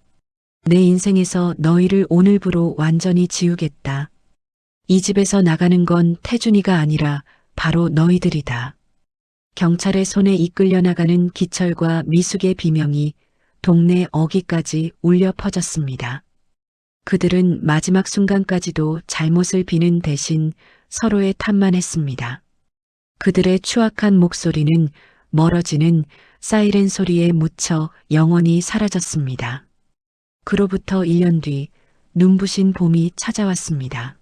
내 인생에서 너희를 오늘부로 완전히 지우겠다. 이 집에서 나가는 건 태준이가 아니라 바로 너희들이다. 경찰의 손에 이끌려 나가는 기철과 미숙의 비명이 동네 어귀까지 울려 퍼졌습니다. 그들은 마지막 순간까지도 잘못을 비는 대신 서로의 탓만 했습니다. 그들의 추악한 목소리는 멀어지는 사이렌 소리에 묻혀 영원히 사라졌습니다. 그로부터 1년 뒤 눈부신 봄이 찾아왔습니다.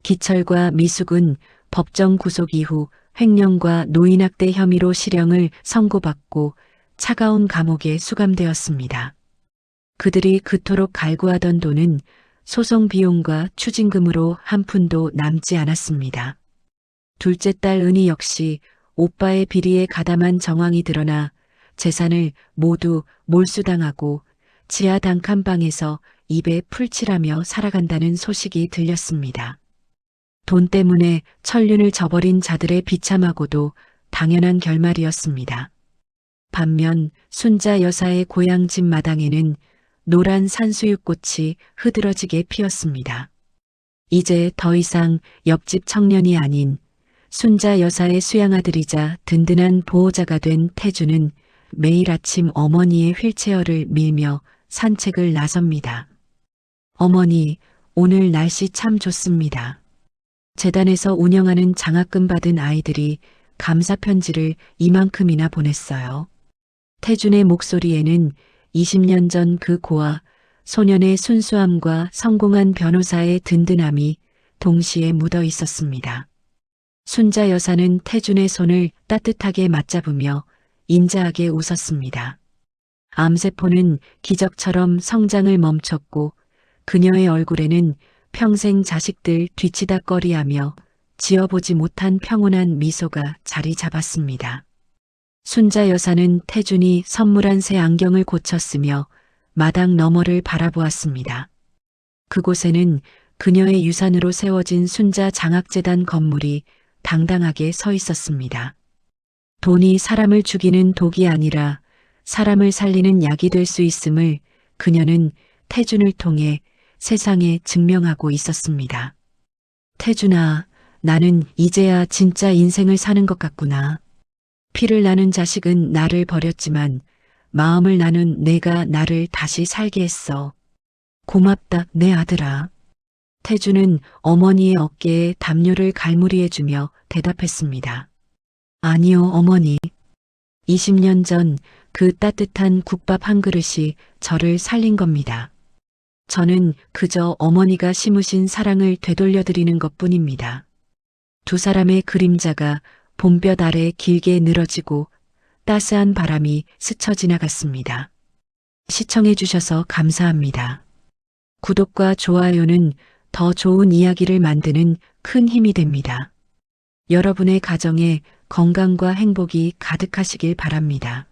기철과 미숙은 법정 구속 이후 횡령과 노인학대 혐의로 실형을 선고받고 차가운 감옥에 수감되었습니다. 그들이 그토록 갈구하던 돈은 소송 비용과 추징금으로 한 푼도 남지 않았습니다. 둘째 딸 은희 역시 오빠의 비리에 가담한 정황이 드러나 재산을 모두 몰수당하고 지하 단칸방에서 입에 풀칠하며 살아간다는 소식이 들렸습니다. 돈 때문에 천륜을 저버린 자들의 비참하고도 당연한 결말이었습니다. 반면 순자 여사의 고향 집 마당에는 노란 산수유꽃이 흐드러지게 피었습니다. 이제 더 이상 옆집 청년이 아닌 순자 여사의 수양아들이자 든든한 보호자가 된 태주는 매일 아침 어머니의 휠체어를 밀며 산책을 나섭니다. 어머니, 오늘 날씨 참 좋습니다. 재단에서 운영하는 장학금 받은 아이들이 감사 편지를 이만큼이나 보냈어요. 태준의 목소리에는 20년 전 그 고아 소년의 순수함과 성공한 변호사의 든든함이 동시에 묻어 있었습니다. 순자 여사는 태준의 손을 따뜻하게 맞잡으며 인자하게 웃었습니다. 암세포는 기적처럼 성장을 멈췄고 그녀의 얼굴에는 평생 자식들 뒤치다꺼리하며 지어보지 못한 평온한 미소가 자리 잡았습니다. 순자 여사는 태준이 선물한 새 안경을 고쳤으며 마당 너머를 바라보았습니다. 그곳에는 그녀의 유산으로 세워진 순자 장학재단 건물이 당당하게 서 있었습니다. 돈이 사람을 죽이는 독이 아니라 사람을 살리는 약이 될 수 있음을 그녀는 태준을 통해 세상에 증명하고 있었습니다. 태준아, 나는 이제야 진짜 인생을 사는 것 같구나. 피를 나눈 자식은 나를 버렸지만 마음을 나눈 내가 나를 다시 살게 했어. 고맙다, 내 아들아. 태준은 어머니의 어깨에 담요를 갈무리해주며 대답했습니다. 아니요, 어머니. 20년 전 그 따뜻한 국밥 한 그릇이 저를 살린 겁니다. 저는 그저 어머니가 심으신 사랑을 되돌려드리는 것뿐입니다. 두 사람의 그림자가 봄볕 아래 길게 늘어지고 따스한 바람이 스쳐 지나갔습니다. 시청해 주셔서 감사합니다. 구독과 좋아요는 더 좋은 이야기를 만드는 큰 힘이 됩니다. 여러분의 가정에 건강과 행복이 가득하시길 바랍니다.